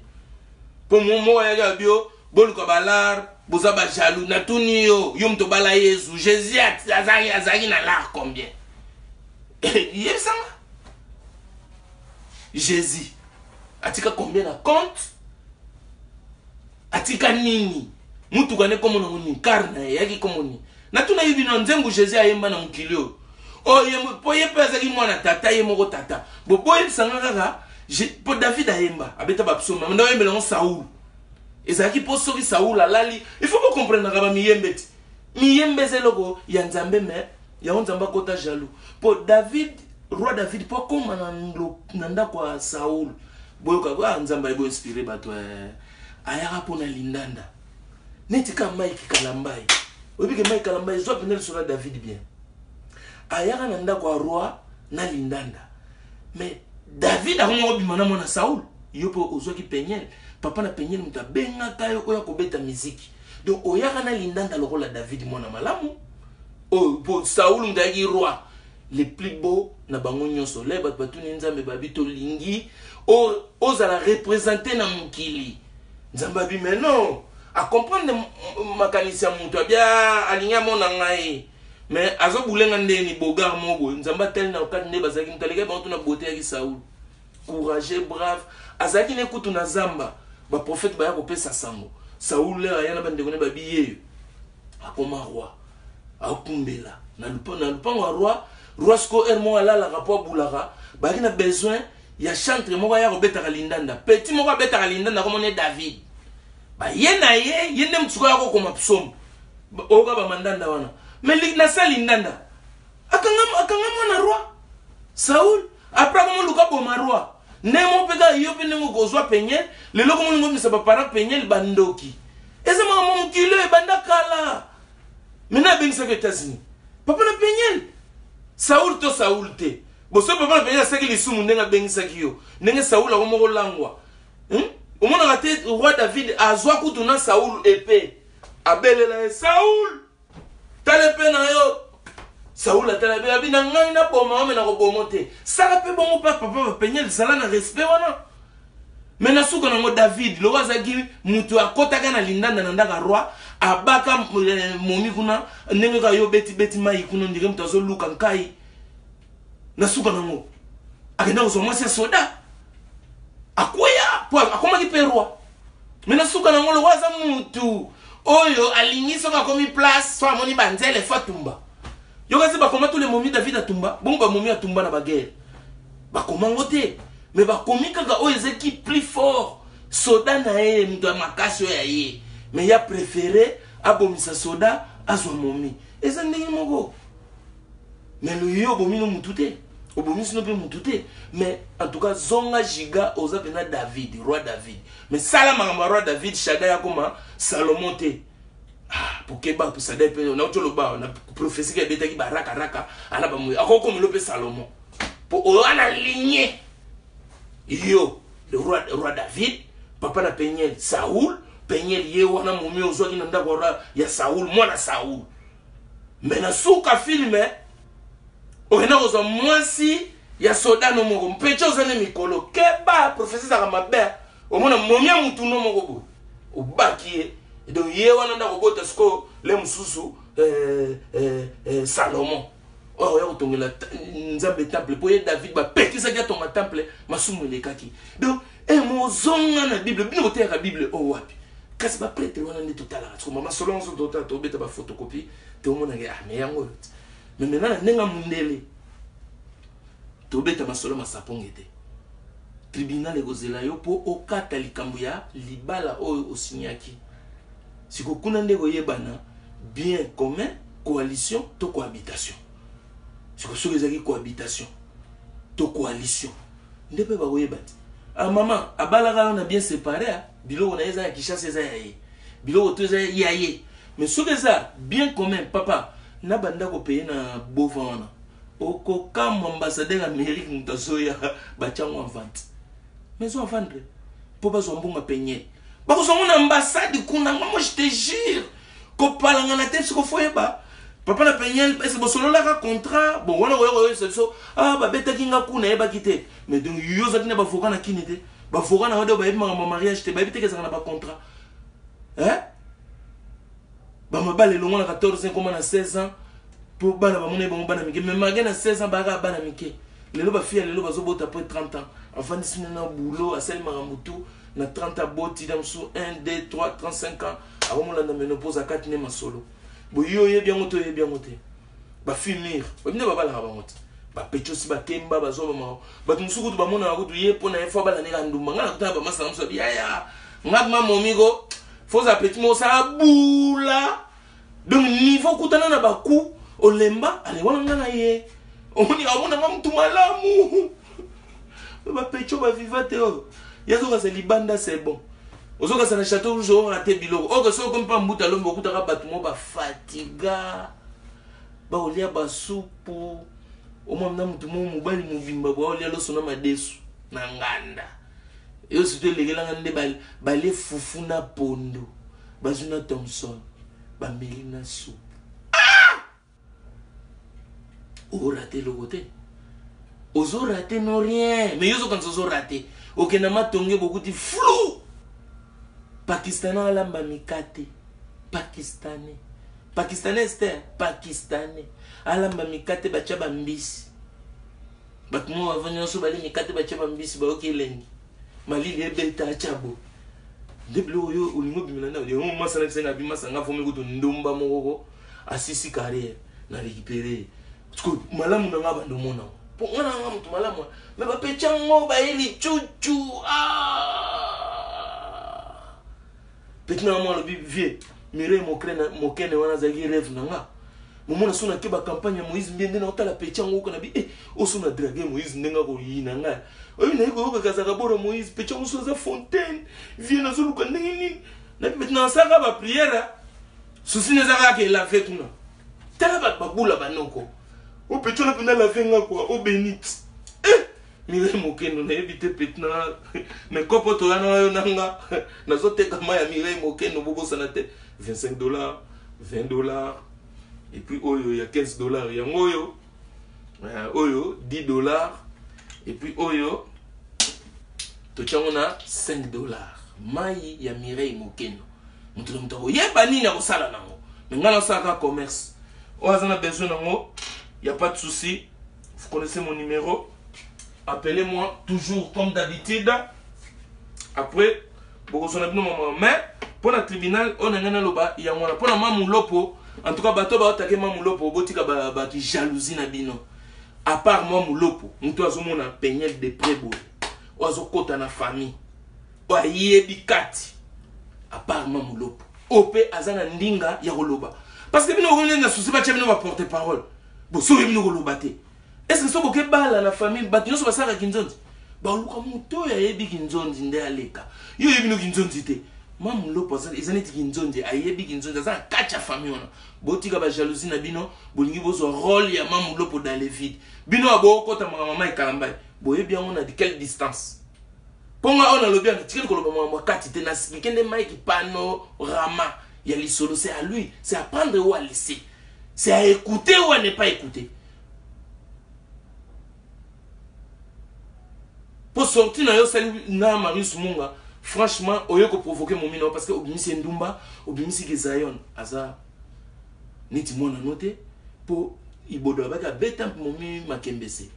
pour moi ya bio boluka balar boza ba jaloux na tunio yo mto bala Yesu Jésus azaki na lar combien yebsanga Jésus atika combien na compte atika nini mutu kane komo na nini karna yaki komo ni na tuna yibi na nzengu Jésus ayemba na mukilio o yemo po yepeza ki mwana tata yemo tata bo yebsanga kaka pour David ayemba abeta ba psoma ndo yembela on Saoul ezaki po soki Saoul alali il faut pas comprendre ka miyembe zeloko ya nzambe me ya nzamba kota jaloux pour David roi David po koma na ndako Saoul boyoka kwa nzamba ibo inspiré bato ayaka pona lindanda neti ka Mike Kalambai obi ke mai kalamba ezo penel sur David bien ayaka na ndako roi na lindanda mais David a vraiment bimana mona Saoul yopo ozoki penyel papa na penyel muta benga kayo oya kobeta musique donc oyaka na lindanda lokola David mona malamu oh pour Saoul ndaki roi les plus beaux na bango nyonso le bat batuni nzambe babito lingi ozala représenter na mukili nzamba bi mais non à comprendre makanisi ya muntu abia alinya mona ngai mais azo bulenga ndeni bogar mobo nzamba tel na okati ne bazaki mutaleka bantu na beauté ya Saoul courageux brave azaki ne kutu na zamba ba prophète ba ya kopesa sango Saoul le ayana bande kone babiye akoma roi akumbela na lupango roi sko ermo ala la rapport bulaka ba kina besoin ya chantre mo ya robeta lindanda petit mo robeta lindanda comme on est David ba yena yende mtsuko yako koma psom oka ba mandanda wana mais na salindanda akangama na roi Saoul après comment luka boma roi nemo peka yope nengo kozwa penyel lelo komo ngo misa ba para penyel bandoki eza mama mukilo e bandakala mena bengisa ke États-Unis papa na penyel Saoul te boso papa na penyel saki lisumu ndenga bengisa kiyo nenge Saoul akomo kolangwa omona ngate roi David azwa kutu na Saoul épée abelela Saoul talepe na yo Saoul atala be abina ngai na boma me na ko bomote sala pe bongo papa penyel sala na respect wana mena suka na ngo David lo wazaki mutu akotaka na lindanda na ndaka roi abaka momi kuna ndenge ka yo beti mai kuna ndike mutazo luka nkai na suka na ngo akenda kozomwasi soda akoya po akoma ki pe roi mena suka na ngo lo waza mutu oyo alingiso ka komi place so amoni banzele fatumba yokazi bakoma tous les momi David atumba bon ba momi atumba na baguerre bakoma ngote mais bakomi kaka oyo ezeki plus fort soda na ye mto makasi ya ye mais ya préféré abomisa soda azwa momi eza ndenge moko mais le yo bomino mutute obomisi no pe mutute mais en tout cas zonga giga oza pena David roi David mais sala mangamba roi David shada ya koma Salomon te pour que ba pour ça pe na otolo ba na prophétie ke betaki baraka raka ala ba mu akoko melo pe Salomon pour o ana lignée yo le roi David papa na penyel Saoul penyel ye wana momi ozwaki na ndako ya Saoul mwana Saoul mais na suka filme oyena ozo mwasi ya soda no moko mpecho ozane mikolo keba prophétie za mabe omona momi ya mutu no moko bo obaki donc ye wana ndako bota sko le mususu Salomon oh ya kutongela nzambe temple po ye David ba pekisa ya tonga temple masumu lekaki donc mozonga na Bible bino te ya Bible o wapi kasi ba prêtre wana ndi totala ko mama selon so tota to beta ba photocopie te omona ke mais yango mais maintenant nenga mundele to beta masolo masapongete tribunal ekozela yo po okata likambo ya libala oyo osinyaki siko kuna ndeko yebana bien commun coalition to cohabitation siko soki ezaki cohabitation to coalition ndepe ba oyebati maman abalaka na bien séparé biloko na eza ya Kishasa eza ya ye biloko to eza ya ye mais soki eza bien commun papa na banda ko payer na bovan wana oko kam ambassadeur Amérique mutazoya bachango en vente mais on vendre pour pas zombunga peigner bako zonga ambassade kuna moi je te jure ko palanga na tête ko foyeba papa na peigner est-ce que solo la contrat bon wana oyo so ba beta kinga kuna eba kite mais donc yo zaki na ba foka na kinite ba foka na odo ba eba ma mariage te ba bita ke na ba contrat ba mabale longo na 14 ans comme na 16 ans pour bana ba mona ba bana mike mais magana na 16 ans ba ga bana mike lelo ba fille lelo ba zo bota après 30 ans enfin disina na boulot à sel marambutu na 30 ans boti dans sous 1 2 3 35 ans avant mon la ménopause à 4 ma solo bo yo ye bien moto ye bien moté ba finir ba mine ba bala ba moto ba pecho si ba kemba ba zo ba ba tumusuku ba mona ko ye pona e fo bala ne ga ndumba ngala kutaba ba masa mso ya ngabma momigo faut appeler mo sa bula donc niveau kutana na ba ku olemba ale wana ngana ye omoni amona mtu malamu ba pecho ba vivate o yazo ka se libanda c'est bon ozoka sana château rouge o raté biloko o que so comme pas mbuta lombo kutaka batumo ba fatiga ba olia ba supu o mwamna mutu mo mobali mobimba ba olia loso na madesu na nganda yo sito legelanga nde bale fufu na pondo bazuna Thompson ba melina soupe o raté le côté ozo raté non rien mais yo quand ozo raté okena matonge beaucoup de flou Pakistanais alamba mikate Pakistanais c'était Pakistanais alamba mikate bacha bambisi batmo avanya so bali mikate bacha bambisi ba okelengi malili ebeta chabo deblo yo ulingo bimina na yo masana senga bimasa nga fomi kutu ndomba moko asisi carrière na récupérer parce malamu na ngaba ndomona po ngana nga mutu malamu me ba pechango ba ili chuchu Petna moi le vie Mireille Mokene wana zagi rêve nanga momona sona ke ba campagne Moïse mbende na otala pechango ko na bi osona draguer Moïse ndenga ko yina nga oyi na ko ka saka bora Moïse pechango so za fontaine vie na zulu ko ndeni na maintenant saka ba prière souci ne zaka ke la fête na tala ba babula banoko o pechango pina la fenga ko o bénite Mireille Mokene na éviter petna mais kopo to yana yo nanga na zote kama ya Mireille Mokene bobo sanate $25 $20 et puis oyo ya $15 ya ngoyo oyo $10 et puis oyo to changona $5 mai ya Mireille Mokene mutu mutu yeba nini ya kosala nango ngana saka commerce oazana besoin nango y a pas de souci vous connaissez mon numéro. Appelez-moi toujours comme d'habitude. Après, mais pour le tribunal, on a un loba, il y a un pour la maman lopo. En tout cas, bateau ba attaquer maman lopo, botika ba qui jalousie na bino. À part moi lopo, nous tous on a peigné de prébo. Oazo kota na famille. Wa yebi kati. À part maman lopo. Opé azana ndinga ya loba. Parce que bino on na souci ba tchebino va porter parole. Bo so bino loba te. Est-ce que ça boke bala la famille batino so basaka kinzonzi ba luka muto ya yebi kinzonzi nde aleka yo yebi no kinzonzi te mamu lo posa ezaneti kinzonzi ayebi kinzonzi za kacha famille ona botika ba jalousie na bino bolingi bozo rôle ya mamu lo po dans les vides bino abo kota mama ikalamba boye bien on a de quelle distance ponga on a le bien tikeli ko lo mama kati te na sikende Mike pano rama ya lisolo c'est à lui c'est à prendre ou à laisser c'est à écouter ou à ne pas écouter. Pour sortir na yo sali na Marius Munga franchement oyo ko provoquer mon mino parce que obimisi ndumba obimisi kezayon aza niti mona note pour ibodo baka betam mon mi makembese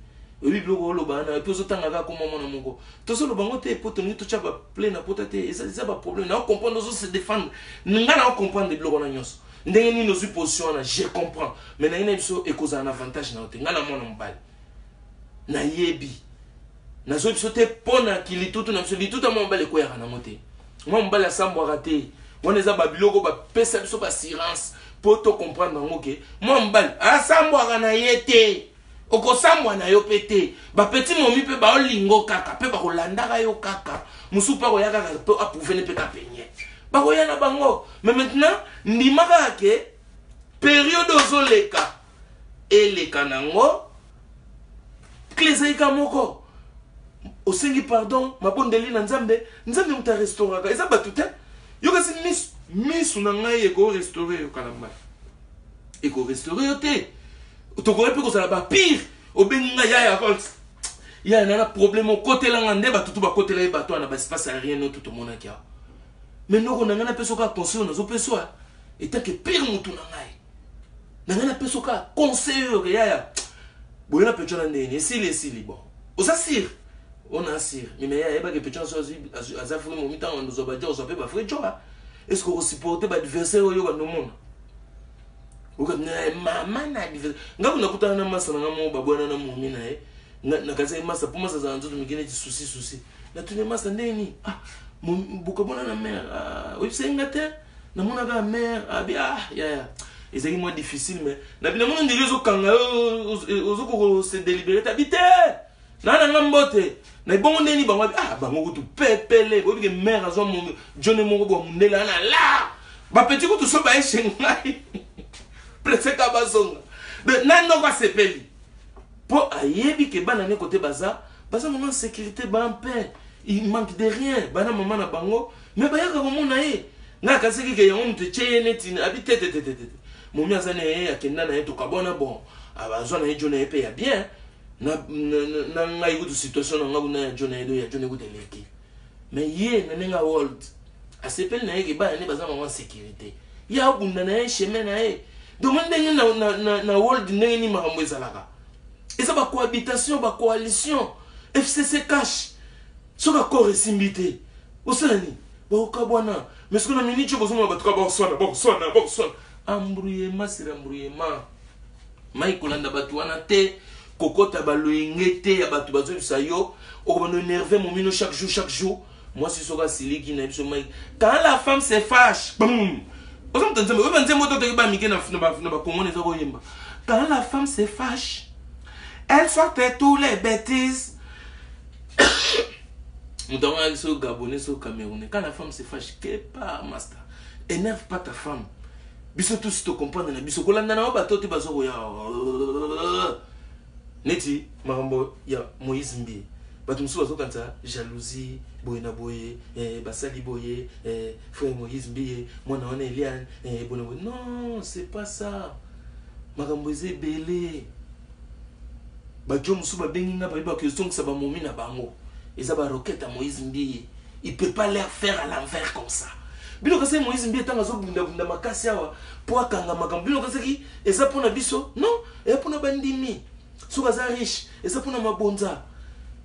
obi bloko loba na puis otanga ka comme mona moko to so lobango te poto ni to chaba plein na potate ça pas problème na comprendre zo se défendre nga na comprendre de bloko na nyos ndenge ni no position na je comprends mais na ina biso ekoza un avantage na ote nga na mona mbali na yebi na zo biso te pona kilitutu na biso litutu mo mbale ko ya na mote mo mbale sambo raté on eza babiloko ba pesa biso ba assurance pour to comprendre ngo ke mo mbale asambo na yete oko sambo na yo pété ba petit momi pe ba olingo kaka pe ba kolanda yo kaka musupa ko yaka pe approuver ne pe ka peigner ba ko yana bango mais maintenant ndimaka ke période ozoleka eleka nango klezeka moko osengi pardon mabondeli na nzambe muta restauraka eza batute yo kasi misu na ngai eko restaurer yo kalamba eko restaurer yo te tokore pe kozala ba pire obengi nga ya Rolls ya na problème au côté la ngande batutu ba côté la bato na ba espace aérien no tout mona kia mais noko na ngana peso ka conseil na zo peso et tant que pire mutu na ngai na ngana peso ka conseil yo ya boyona pecho na ndeni esili bon osasir on assure mais ya eba ke pecho so azafulu mo mitan on zo ba jo so pe ba frecho est-ce que on supporter ba adversaire yo ba no mona uka na mama na adversaire ngaku nakutana na masa na ngamo babona na mumi na na kaza masa puma sa zanzo mingine souci na tune masa ndeni bukabona na mère wipsenga te na mona ga mère ya ezali moins difficile mais na bina mona ndiri zo kanga ozo ko se délibérer habiter na ngambote na bongo ndeni bango bango kutu pepele bo bige mère azo mon John mongo bo mundela na la ba petit kutu so ba eshengai presque abazonga de nano va sepeli po ayebi ke bana ne côté baza maman sécurité ba en paix il manque de rien bana maman na bango mais ba yaka ko mona ye na kaseki ke yango mte chene tin habite tete momi azane akenda na yeto kabona bon abazo na John epe ya bien na ngai kutu situation na ngabu na John edo ya John kutu leki mais ye na nenga world a sepeli na ye ke bana ne baza maman sécurité ya bunda na ye chemin na ye demande na world ndenge ni makambo ezalaka eza ba cohabitation ba coalition FCC cash soka ko resimbité osani ba okabwana mais ce qu'on a mini cho bozo ba tukaba sona embrouillement sur embrouillement mai kolanda batu wana te kokota baloyenge te ya batu bazo bisayo okobono énervé mon mino chaque jour moi si soka siliki na biso mai quand la femme se fâche boum quand la femme se fâche, elle sorte tous les bêtises. Quand la femme se fâche, qu'est pas master? Énerve pas ta femme. Biso tous te comprendre na biso kolanda na ba toti bazo ya. Neti marambo ya Moïse Mbi. Batumsu bazo kanta jalousie. Boye na boye, basali boye, frère Moïse Mbiye, moi na on Eliane, non, c'est pas ça. Makamboze belé. Bajo musu ba bengi na ba question que ça ba momi na bango. Eza ba roquette à Moïse Mbiye. Il peut pas leur faire à l'envers comme ça. Bilo ka se Moïse Mbiye tanga zo bunda makasi awa po akanga makambo. Bilo ka se ki eza pona biso? Non, eza pona bandimi. Soka za riche, eza pona mabonza.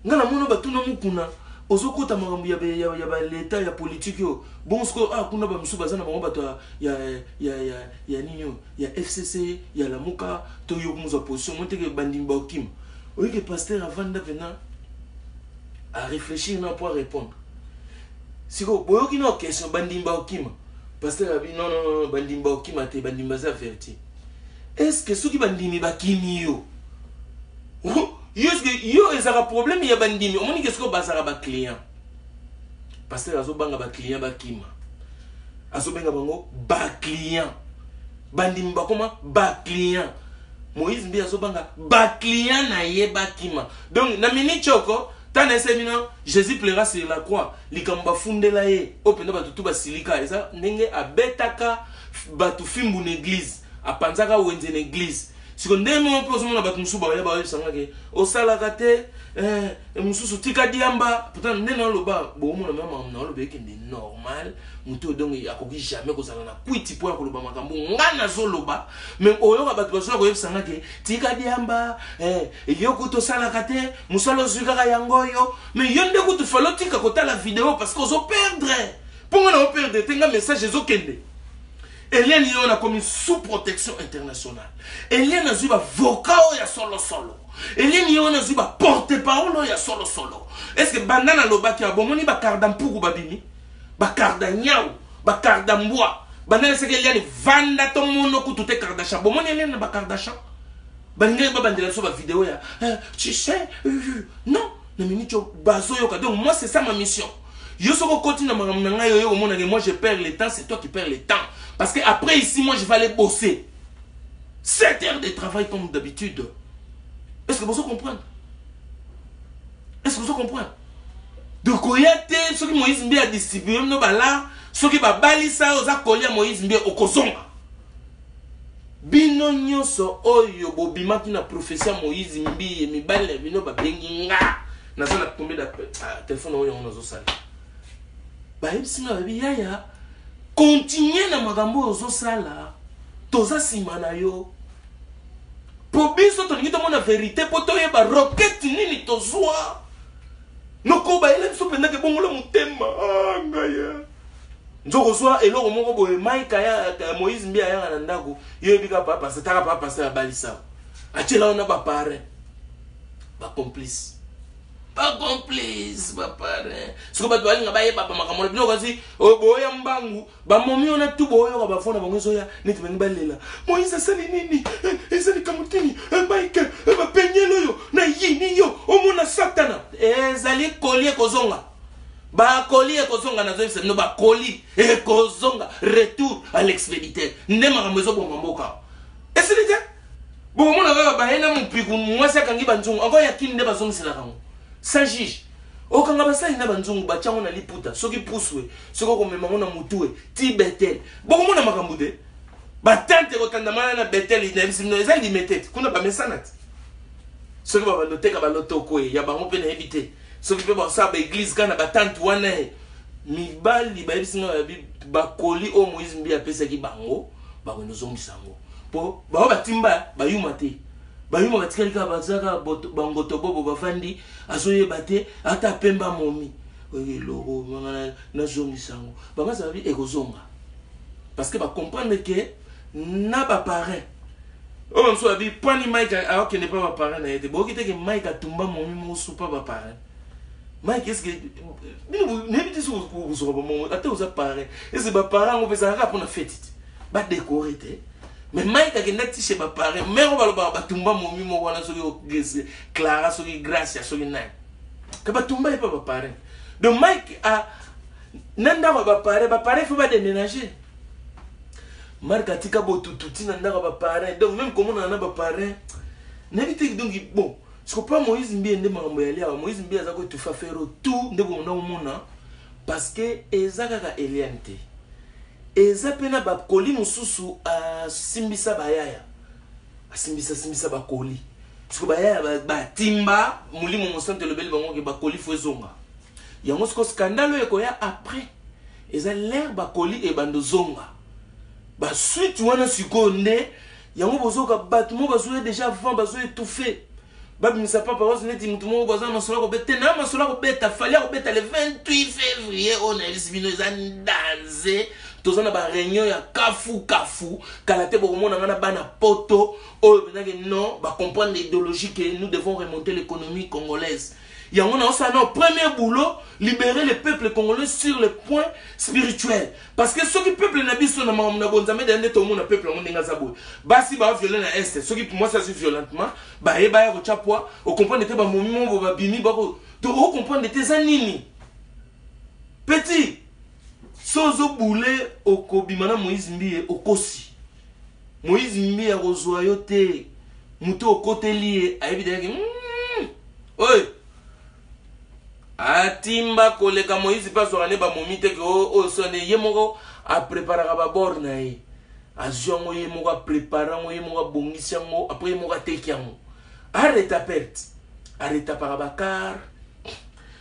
Ngana mono batuna mukuna. Ozokota makambo ya l'état ya politique yo bon ce kuna ba musu bazana bango bato ya nini ya FCC ya la muka to yo muza position monteke bandimba okim oui que pasteur avant de venir à réfléchir non pour répondre si ko boyo kino question bandimba okim pasteur abi non bandimba okim ate bandimba za verti est-ce que ceux qui bandimi bakimi yo yo ezaka problème ya bandimi omoni qu'est-ce que bazaka ba client pasteur azobanga ba client bakima azobenga bango ba client bandimi bakoma ba client Moïse Mbi azobanga ba client na ye bakima donc na mini choko tana semina Jésus plaira sur la croix likamba fundela ye openda batutu basilika eza ndenge abetaka batu fimbu na église apanzaka wenze na église. Si on a un peu de temps, on a mususu tika diamba pourtant nena loba bo mona mama na loba ekende normal muto donc akoki jamais kozala na kwiti po ya koloba makambo ngana zo loba mais oyo ka bato baso ko yebisanga ke tika diamba yo kuto sala kate musalo zuka yango yo mais yo nde kuto falo tika kota la vidéo parce que zo perdre pour ngana perdre tenga message zo kende. Eliane y a comme sous protection internationale. Eliane a eu un vocal ya solo. Eliane y a un porte-parole ya solo. Est-ce que bandana loba ki a bomoni ba kardam puku babini? Ba kardanyao, ba kardamboa. Bandana c'est que Eliane vanda ton mono ku tout kardasha. Bomoni Eliane ba kardasha. Bandana ba bandela so ba vidéo ya. Tu sais non, na minicho bazo yo ka. Donc moi c'est ça ma mission. Yo soko continue na yo moi je perds le temps, c'est toi qui perds le temps. Parce que après ici, moi je vais aller bosser. 7 heures de travail comme d'habitude. Est-ce que vous comprenez? Est-ce que vous comprenez? Donc, il y a des gens qui Moïse Mbi a distribué, ceux qui ont bali ça, ils ont collé Moïse Mbi au Kozonga. Bino nyoso oyo bobima ki na professeur Moïse Mbi mi bale bino ba benginga. Na ça na tombé da téléphone oyo on ozo sala. Ba yebsinga ba yaya. Continuez na magambo ozo sala toza sima na yo po biso tolingi tomona vérité po toyeba roquette nini tozwa noko ba ele biso penda ke bongola motema ngaya nzoko zwa eloko moko boye maika ya Moïse Mbi aya na ndako yebika papa setaka papa sa balisa achela ona ba pare ba complice pas complice baparrain siko bato balinga bayeba bamakamona bino kasi boya mbangu bamomi ona tu boyo bafona bango soya neti bengi balela Moïse asali nini ezali kamutini Mike bapenyelo yo na yini yo omona satana ezali kolie kozonga ba kolie kozonga na zoyise no ba kolie kozonga retour à l'expéditeur ndema kamezo bonga mboka esilite bon mona ba bahena mupiku mwasi akangi banzungu encore yakini nde bazongisela kango sans juge okanga basali na banzungu bachango na liputa soki puswe soko komema ngona mutuwe ti betel bon mona makambu de batante kotandamana na betel ina bisimno ezali limitete kuna ba mesanati soki ba baloteka balotoko ya bango pe na éviter soki pe ba sa ba église kana batante wana mibali ba bisinga ba koli o Moïse mbi apesa ki bango ba ko nozongisa ngo po ba batimba ba yuma te bayuma batikali ka bazaka bangoto bobo bafandi asoye bate ata pemba momi loro na zongisa ngo bangasa babi ekozonga parce que ba comprendre que na ba parrain o mso abi pani Mike a ok ne pas ba parrain na yete bo kite ke Mike atumba momi mo supa ba parrain Mike est-ce que n'habite sur vous momi ata oza parrain est-ce ba parrain on peut ça pour na fête ba décorer te mais Mike a gagné chez ma parent mais on va le voir batumba momi mo wana soki Clara soki Gracia soki nai que batumba est pas ma parent donc Mike a nanda ba parent faut pas déménager Marc atika botututi nanda ba parent donc même comme on a ba parent n'habite donc bon ce que pas Moïse Mbi ende mambo ya lia Moïse Mbi azako tu fa faire tout ndeko na omona parce que ezaka Eliante eza pena ba koli mususu simbisa bayaya simbisa ba koli parce que bayaya ba timba mulimo mosante le bel bango ke ba koli fozonga yango sko scandale ekoya après eza l'air ba koli e bando zonga ba suite wana sikonde yango bozoka batmo bazoye déjà avant bazoye étouffé babimisa papa rose neti mutumo boza masola ko bete na masola ko beta fali ko beta le 28 février on a lisbino eza ndanze tozana ba réunion ya kafu kalate bokomona ngana bana poto o benake non ba comprendre l'idéologie que nous devons remonter l'économie congolaise yango na osana premier boulot libérer le peuple congolais sur le point spirituel parce que ceux qui peuple na biso na mamna bonzame de to mona peuple ngo ndinga zabo basi ba violer na est ceux qui pour moi ça c'est violentement ba eba ya ko chapwa o comprendre te ba momi mo ba bimi ba ko to o comprendre te zanini petit sozo boule okobimana Moïse Mbi okosi Moïse Mbi akozwa yo te muto okoteli ayebidaki oi atimba koleka Moïse pas sorane ba momite ke o sone yemoko a préparer ba borna yi azongo yemoko a préparer ngo yemoko bongisi ngo après yemoko teki ngo arrêta perte arrêta para bakar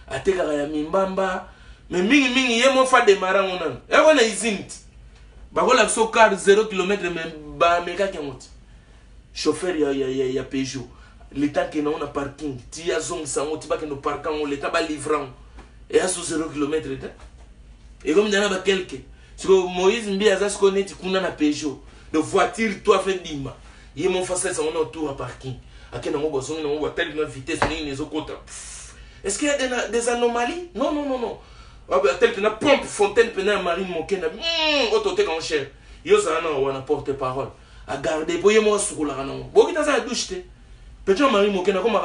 ateka ya mimbamba mais mingi yemo fa démarrer ngona e kona izint bakola so car 0 km mais ba meka kemot chauffeur ya Peugeot l'état que na on a parking ti ya zong sango ti ba que no parking on l'état ba livrant et à 0 km et comme dans ba quelque parce que Moïse Mbi aza se connaît kuna na Peugeot de voiture toi fait dima yemo fa ça on autour à parking akena ngo boso ngo ba telle vitesse ni les okota est-ce qu'il y a des anomalies non tel que na pompe fontaine pena marine mokena otote quand cher yo ça na wana porte parole à garder boye mo sukula kana bo kita za douche te peut-être marine mokena comme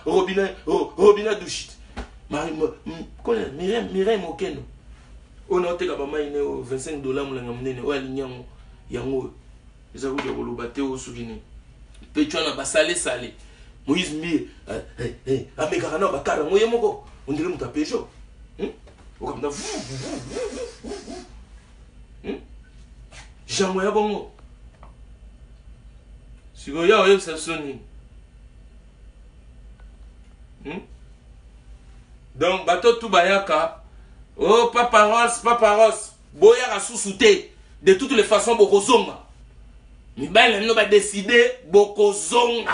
robinet douche marine connaît Mireille mokeno on a te ka ba maine au $25 mulanga munene o alinyango yango eza ko jolo bate o sukini peut-être na basale sale Moïse Mbi ameka kana bakara moye moko on dirait muta Peugeot comme ça Jean moya bongo si go ya oyo sasoni donc bato tout bayaka oh papa Ross boya ka susute de toutes les façons bokozonga mibale no ba décider bokozonga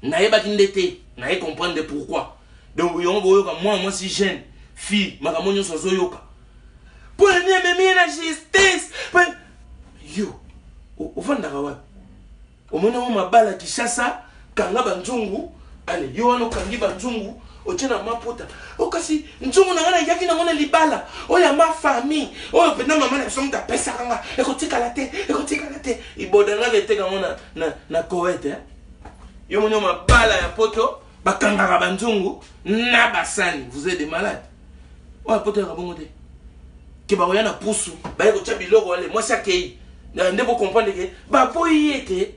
na yeba kindete na y comprendre pourquoi donc yo boyoka moi si jeune fille makamonyo sozo yoka pour venir me la justice yo ovanda kawa omona mo mabala kishasa kanga banzungu ale yo wano kangi banzungu ochena mapota okasi nzungu na ngana yaki na ngona libala oya ma famille oyo pena mama na songa pesa kanga ekotika la te iboda nga keteka ngona na Koweït yo monyo mabala ya poto bakanga ba nzungu na basani vous êtes des malades oya poto ya bongo te ke ba oyana pusu ba ko chabiloko wale moi ça kei ndebo comprendre que ba boyi ete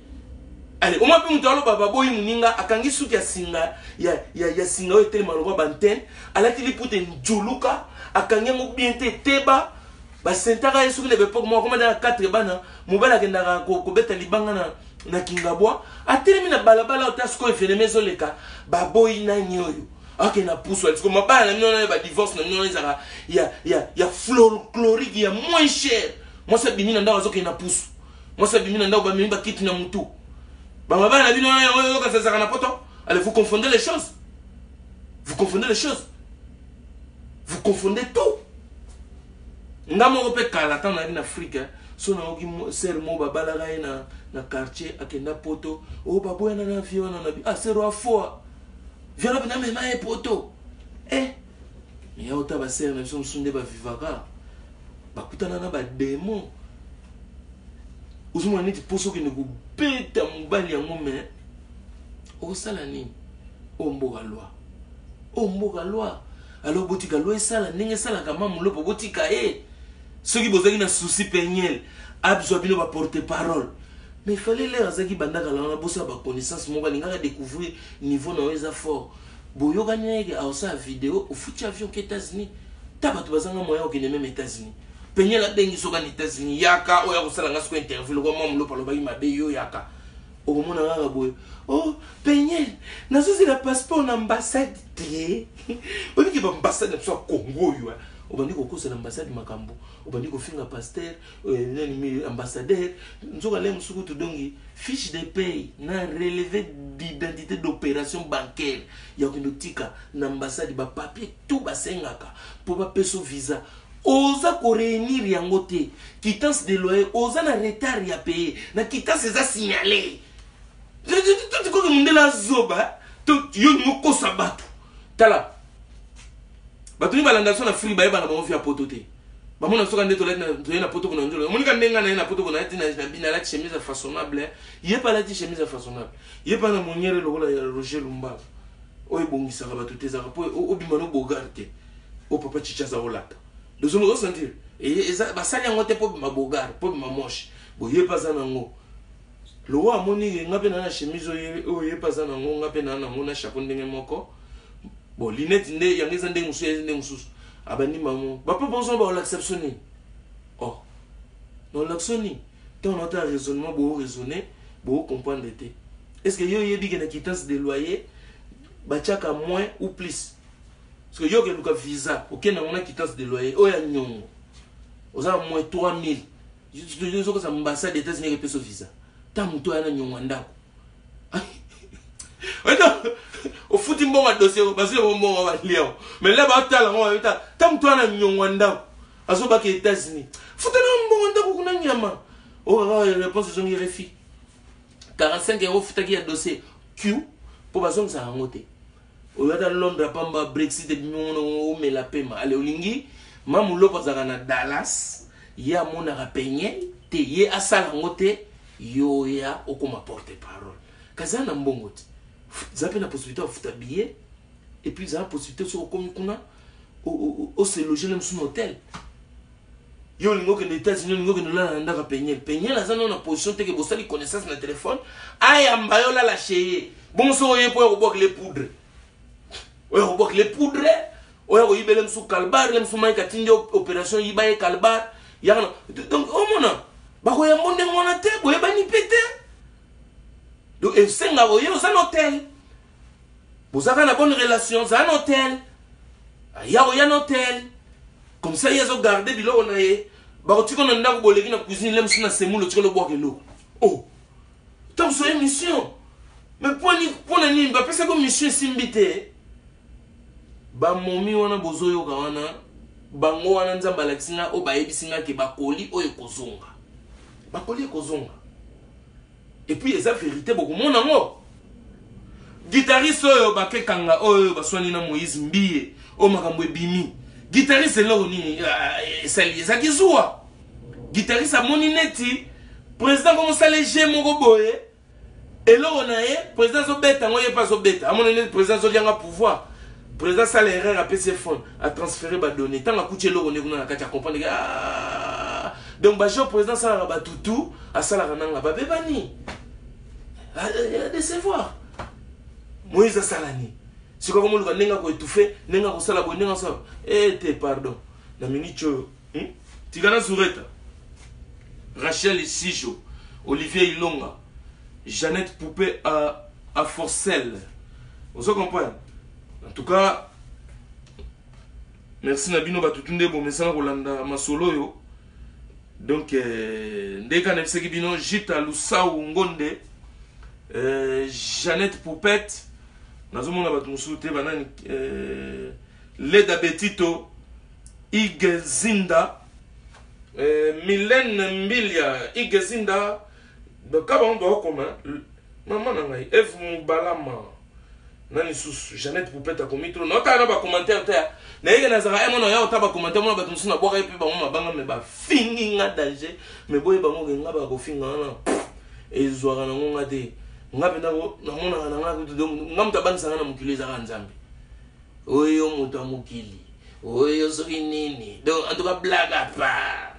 allez au moins pour nous baba boyi muninga akangi suki ya singa ya singa o tele maloba banten alati li pute njuluka akangi ngo bien teba ba sentaka yesu le bepo mo comme dans 4 bana mobala kendaka ko beta libanga na kingabwa atelemi na balabala otasko efene mezoleka ba boyi na nyoyo ok na pusu ali ko mabala na ba divorce na nyoyo ezaka ya folklorique ya moins cher moi ça bimi na ndawa zoke na pusu moi ça bimi na ndawa ba mimi ba kiti na mutu ba mabala na bino yo ka sasa na poto. Allez, vous confondez les choses. Vous confondez les choses. Vous confondez tout. Ngamo ope kala tan na Afrique so na ogi ser mo babala ga na quartier akenda poto o babo na na viona na bi asero afo viona bina mema e poto ya ota ba ser na so sunde ba vivaka bakutana na ba démon uzuma niti poso ki ne ku beta mobali ya ngome o sala nini o mboka loi alors botika loi sala ninge sala kama mulopo botika ceux qui bozaki na souci pegnel absorber ba porter parole mais il fallait les azaki bandaka la bossa ba connaissance mo ba linga découvrir niveau na weza fort boyo ganyeke a sa vidéo au foot avion aux États-Unis taba to bazanga moya au même États-Unis pegnel la dengi soka ni États-Unis yaka o ya ko sala ngasko interview ko mamulo palo ba imabe yo yaka o mona ngaka boyo oh pegnel nazo c'est la passeport na ambassade té oni ki ba ambassade na so Congo yo obandi ko kosa l'ambassade makambo obandi ko finga pasteur nani ambassadeur nzoka le musuku to dongi fiche de paye na relevé d'identité d'opération bancaire ya kindotika na ambassade ba papier tout basengaka pour ba peso visa oza ko réunir yango te quittance de loyer oza na retard ya payer na quittance eza signalé tout ko mundela zoba tout yo mo kosa batu tala batuni balandation na free baye bana ba via poto te ba mona soka ndeto na poto kuna njolo monika ndenga na poto kuna tina bina la chemise façonnable yé pas la chemise façonnable yé pas na moniere lokola ya Roger Lumba oy bongisa ka batu te za po obimano bogarte o papa chicha za olata de zo no sentir et ba sali yango te po bima bogar po bima moche bo yé pas za nango lo wa moni ngape na chemise o yé pas za nango ngape na ngona chapeau ndenge moko bon linette ne yangiza ndenge mususu abani maman ba pas bonso ba l'acceptionner oh non l'actionner tant on a raisonnement beau raisonner beau comprendre té est-ce que yo yebi que na quittance de loyer ba chaka moins ou plus parce que yo que luka visa OK na on a quittance de loyer o ya nyongo oza moins 3000 je zo ko sa ambassade des États-Unis que peso visa ta muto ya na nyongo ndako au foot mbonga dossier parce que mbonga va liao mais là ba tala ngo ta tam to na nyongwanda aso ba ke États-Unis foot na mbonga ndako kuna nyama o ga réponse zongi refi 45 € foot ki ya dossier Q pour ba zonga sa ngote o yata Londres pamba Brexit bimono o mela pema ale olingi mamu lopo za na Dallas ya mona ga penye te ye asala ngote yo ya okoma porte parole kazana mbongo ti vous avez la possibilité de faire billet et puis vous avez la possibilité de se loger dans son hôtel. Yo lingo que les États-Unis lingo que nous la ndaka peigner la zone na position te que vous avez connaissance na téléphone ay ambayo la lâcher bon so yé pour boire les poudres oyo boire les poudres oyo yibelem sou kalbar lem sou mai katindi opération yibaye kalbar yana donc au mona ba ko yambonde ngona te boye bani pété. Donc, et c'est un hôtel. Vous avez une bonne relation, c'est un hôtel. Il y a un hôtel. Comme ça, il y a un gardé, il y a un hôtel. Tu connais un hôtel, il y a une cuisine, il y a un semoule, tu connais boire de l'eau. Oh, tu as une mission. Mais pour une parce que mission simbité. Ba momi wana bozo yoga wana bango wana nzamba laksinga o ba yebisinga ke bakoli o ekozonga. Bakoli ekozonga. Et puis, il y a la vérité, beaucoup de monde. guitariste oyo bakekanga oyo baswani na Moïse Mbiye o makambo ebimi guitariste lo ni sali za kizuwa guitariste amoni neti président comme ça les gemo ko boye elo na ye président zo beta ngoye pas zo beta amoni neti président zo lianga pouvoir président ça l'erreur a PC phone a transférer ba données tant la couche lo ne kuna kati a comprendre donc ba jo président ça la ba tutu a ça la rananga ba bebani de savoir Moïse Salani. Si comme on nenga ko étouffé, nenga ko sala bo nenga ça. Pardon. Na minicho, Tigana Soureta. Rachel Sijo, Olivier Ilonga, Jeannette Poupée à Forcel. Vous comprenez? En tout cas, merci Nabino Batutunde bon message Rolanda Masolo yo. Donc ndeka na biseki bino Jita Lusau Ngonde, Jeannette Poupette. Nazomona batu musulte banani Leda Betito Igezinda Mylène Mbilia Igezinda kaba on doit comment maman nangai Eve Mubalama nani sous Jeannette Poupette akomitro nota na ba commentaire ta na yeke nazara e mona ya otaba commentaire mona batu musuna boka epi ba mama banga me ba fingi nga danger me boye ba ngo nga ba ko finga na ezwaka na ngonga te ngabe nako namona ngana kudu ngamta banisa ngana mukiliza kanzambe oyo mutu amukili oyo soki nini donc en tout cas blague à part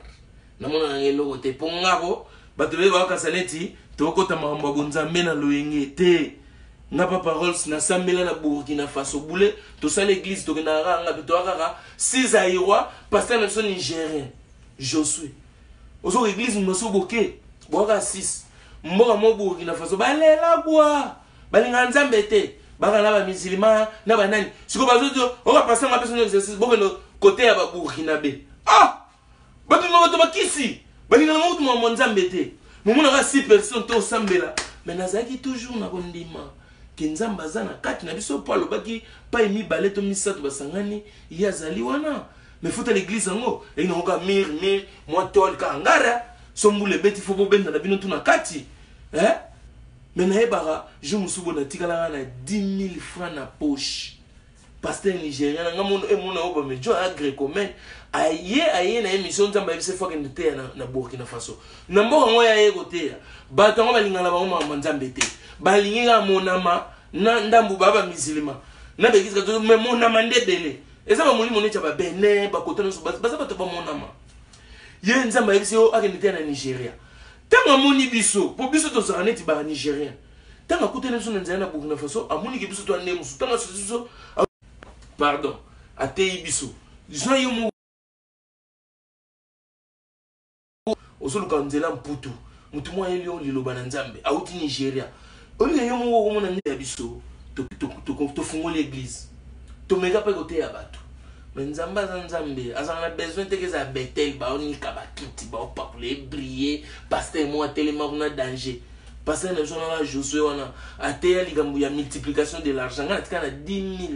namona ngelo kote pongako bato be ba kasaneti tokota mahamba bonzambe na loyenge te ngapa paroles na sambela na Burkina Faso boule to sa l'église to na ranga to akaka 6 aïroi pasteur na son nigérien Josué ozo église moso boke boka 6 mboka mo Burkina Faso balela kwa balinga nzambe te baka na ba musulman na banani siko bazoto oka passer ma personne exercice boka no côté ya ba Burkina be batu no bato bakisi balinga na mutu mo nzambe te momona ka 6 personnes to sambela mais nazaki toujours na kondima kenzamba zana kati na biso palo baki pa emi baleto misato basangani yazali wana mais futa l'église ngo ina oka mir moi tol kangara sombule beti fo bobenda na bino tuna kati mais na ebara je musubo na tikala na 10 000 francs na poche pasteur nigérien nga mono e mona oba mejo agrecomen aye na émission nzamba bise fo kende te na Burkina Faso na mboka ngo ya yego te bato ngo balinga na bango nzambe te balingi ga monama na ndambu baba musulman na bekisa to me monama ndebele eza ba moni moni cha ba bene ba kotana so baza bato ba monama ye nzamba bise o akende te na Nigeria tanga moni biso po biso to zaraneti ba Nigérien tanga kutene biso na nzana Burkina Faso amoni ke biso to ande musu tanga so pardon atei biso zo yomo osoluka nzela mputu mutu mwa elio liloba na nzambe auti Nigeria olinga yomo wo mona nzela biso to fungo l'église to mega pe côté ya bato mais nzamba za nzambe azana besoin te que za betel ba onika ba kiti ba opapule briller pasteur mo atelema kuna danger pasteur na zona la Josué wana ateya likambu ya multiplication de l'argent ngana tika na 10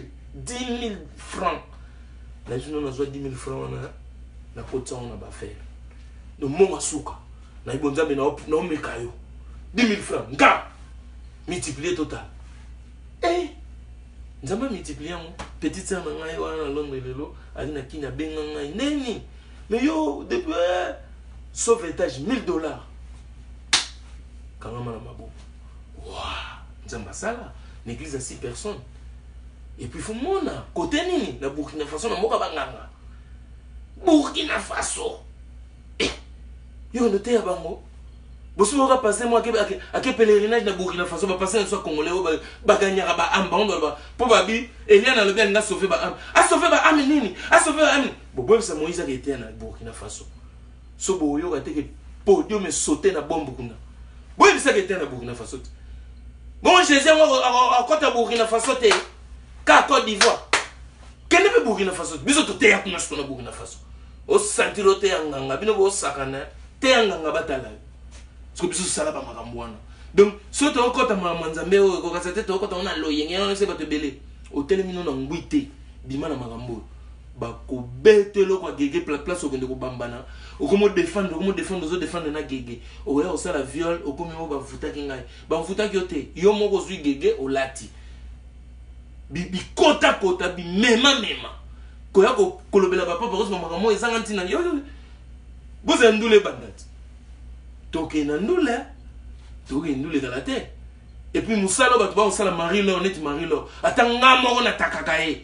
000 francs na jino na zo 10 000 francs wana na kotsa ona ba faire no monga suka na ibonzambe na omekayo 10 000 francs nga multiplier total nzamba multiplier mon petite sœur na ngai wana Londres lelo ali na kinya benga ngai neni mais yo depuis sauvetage $1000 kanga mana mabo wa nzamba sala l'église à 6 personnes et puis faut mona côté nini na Burkina Faso na moka banganga Burkina Faso yo noté ya bango bosu oka passer moi ake pèlerinage na Burkina Faso ba passer so congolais ba gagner ba amba on ba po ba bi Eliana le bien nga sauver ba am a sauver ba am nini a sauver am bobo sa Moïse a été na Burkina Faso so bo yo ka te ke podio me sauter na bombe kuna bo bisa ke été na Burkina Faso bon Jésus a côté Burkina Faso te ka Côte d'Ivoire kene pe Burkina Faso biso to te ya kuna so na Burkina Faso o santiro te nganga bino bo sakana te nganga batala so biso sala ba makambo wana donc so to okota manzambe o ko kasete to okota ona loyenge ona se bato belé hotel mino na ngwite bima na makambo ba ko betelo kwa gege place okende ko bambana okomo défendre zo défendre na gege o ya o sala viol okomi o ba vuta kingai ba vuta kyote yo moko zui gege o lati bikota kota bimema mema koya kolobela papa parce que makambo ezanga ntina yo boza ndule bandati toke na ndule kala te et puis musala bato ba osala Marie-Laure net Marie-Laure atanga moko na takakae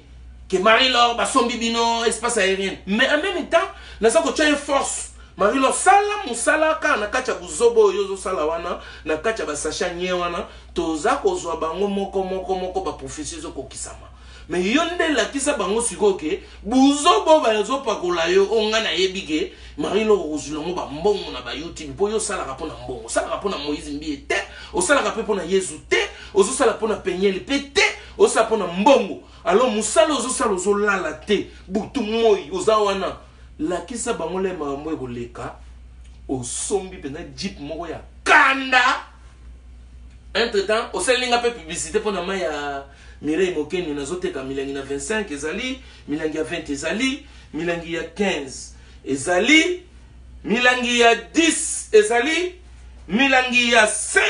que Marie-Laure basombi bino espace aérien mais en même temps na ça ko tient force Marie-Laure sala musala ka na kacha buzobo yozo sala wana na kacha basasha nye wana toza kozwa bango moko ba professeur zo kokisama mais yonde la kisa bango sikoke buzobo bazo pakola yo onga na yebike Marie-Laure ozulongo ba mbongo na ba YouTube po yo sala rapona mbongo sala rapona Moïse Mbie te o sala rapona Yesu te ozo sala pona Penyeli pe te o sala pona mbongo alors musala ozo sala ozo lala te butu moi oza wana la kisa bango le mambo ekoleka o sombi pena jeep moko ya kanda entre temps o selinga pe publicité pona ma ya Mireille Mokeni nazoteka milangi na 25 ezali milangi ya 20 ezali milangi ya 15 ezali milangi ya 10 ezali milangi ya 5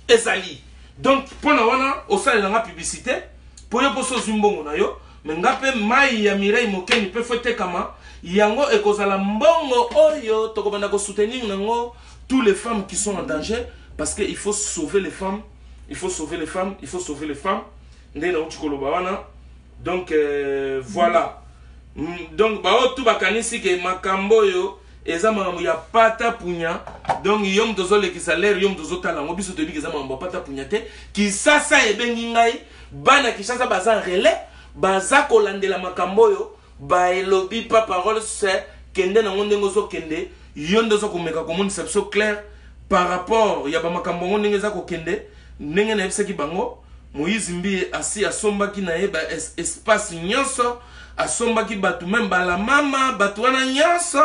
ezali donc pona wana o selinga publicité po yo poso zimbongo na yo mais ngape mai ya Mireille Mokeni pe fotekama yango ekozala mbongo oyo tokobanda ko soutenir nango tous les femmes qui sont en danger parce que il faut sauver les femmes donc voilà donc bao tout bakanisi ke makambo yo eza makambo ya pata punya donc yom dozole ki salaire yom dozotala ngo biso tobi ke eza makambo pata punya te ki sasa ebengi ngai bana ki sasa baza relais baza kolandela makambo yo ba elobi pa parole c'est kende na ngondengo zo kende yondo zo komeka komonisa biso clair par rapport ya ba makambo ngondengo za ko kende ndenge na yebisaki bango Moïse Mbie asi asombaki na ye ba espace nyonso asombaki batu même bala mama batu wana nyonso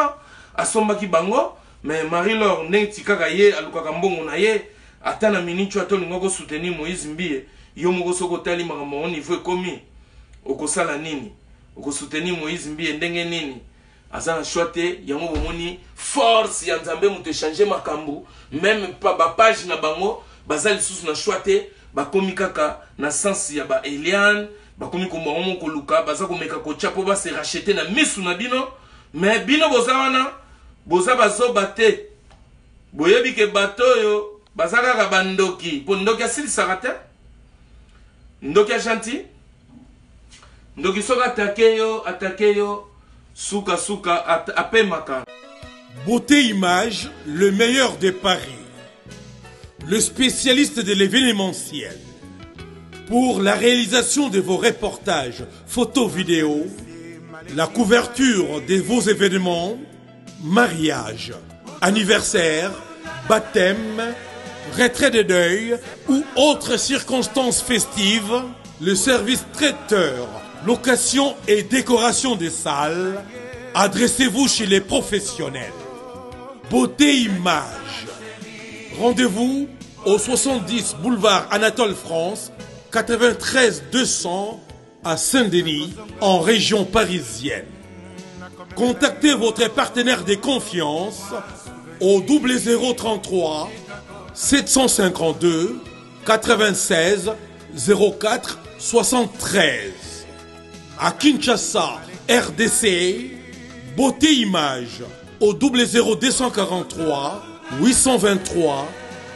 asombaki bango mais Marie-Laure ndenge tikaka ye alukaka mbongo na ye ata na minicho atolingo ko soutenir Moïse Mbie yo moko soko tali makambo au niveau ekomi okosala nini oko soutenir Moïse Mbie ndenge nini azana choite yango bomoni force ya nzambe muto changer makambo même pa ba page na bango bazali sous na choite ba komi kaka na sens ya ba Eliane ba komi ko mo ko luka baza ko meka ko chapo ba se racheter na misu na bino mais bino bozawana boza bazo bate boyebi ke bato yo bazaka ka bandoki po ndoki asili sarate ndoki gentil ndoki soka attaquer yo suka apemaka. Beauté Image, le meilleur de Paris. Le spécialiste de l'événementiel. Pour la réalisation de vos reportages, photos, vidéos, la couverture de vos événements, mariage, anniversaire, baptême, retrait de deuil ou autres circonstances festives, le service traiteur, location et décoration des salles, adressez-vous chez les professionnels. Beauté Image. Rendez-vous au 70 boulevard Anatole France, 93 200 à Saint-Denis, en région parisienne. Contactez votre partenaire de confiance au 0033 752 96 04 73. À Kinshasa, RDC, Beauté Image au 00243 823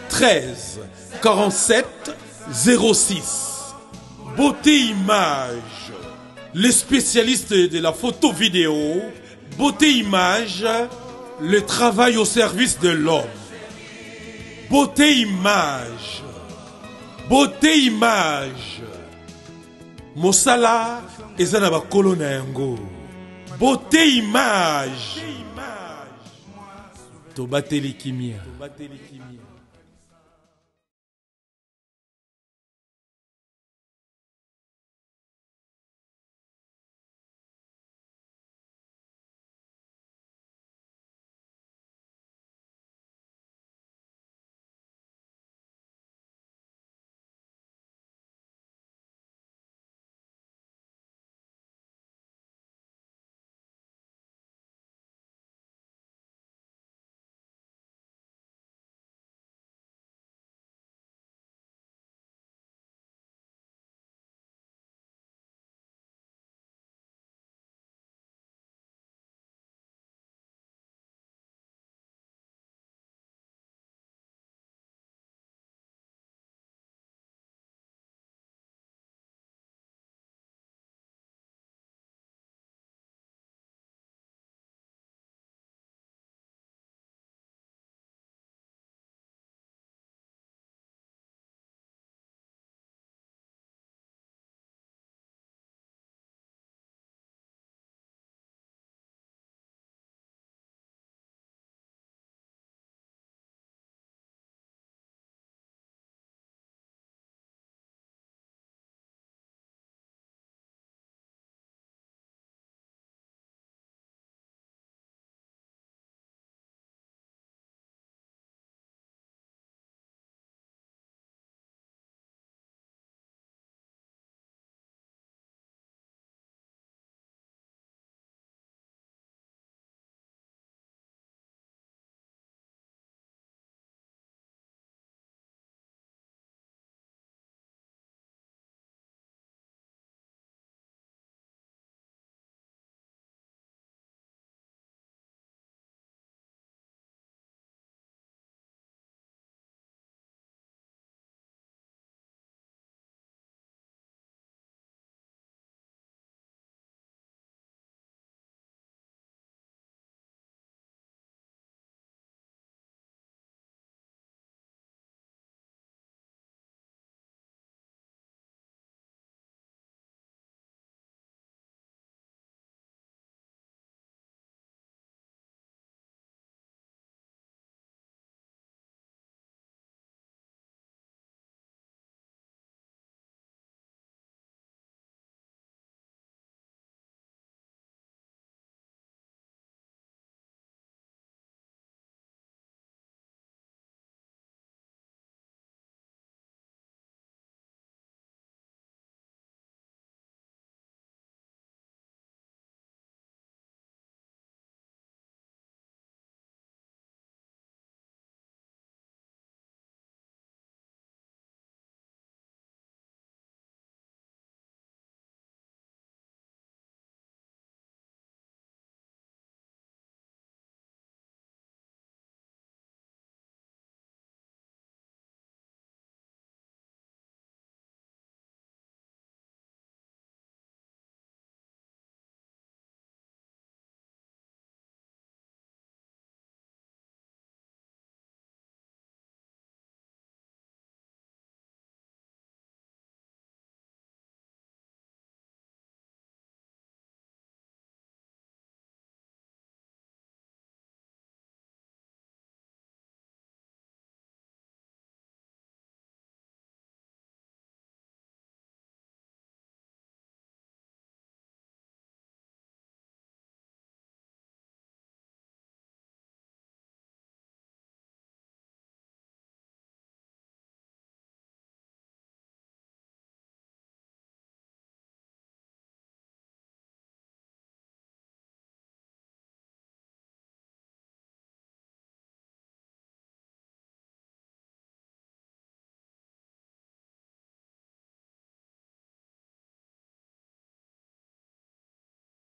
13 47 06. Beauté Image, les spécialistes de la photo vidéo. Beauté Image, le travail au service de l'homme. Beauté Image, Beauté Image. Mosala ezana ba kolona yango. Beauté Image. Tobateli kimia.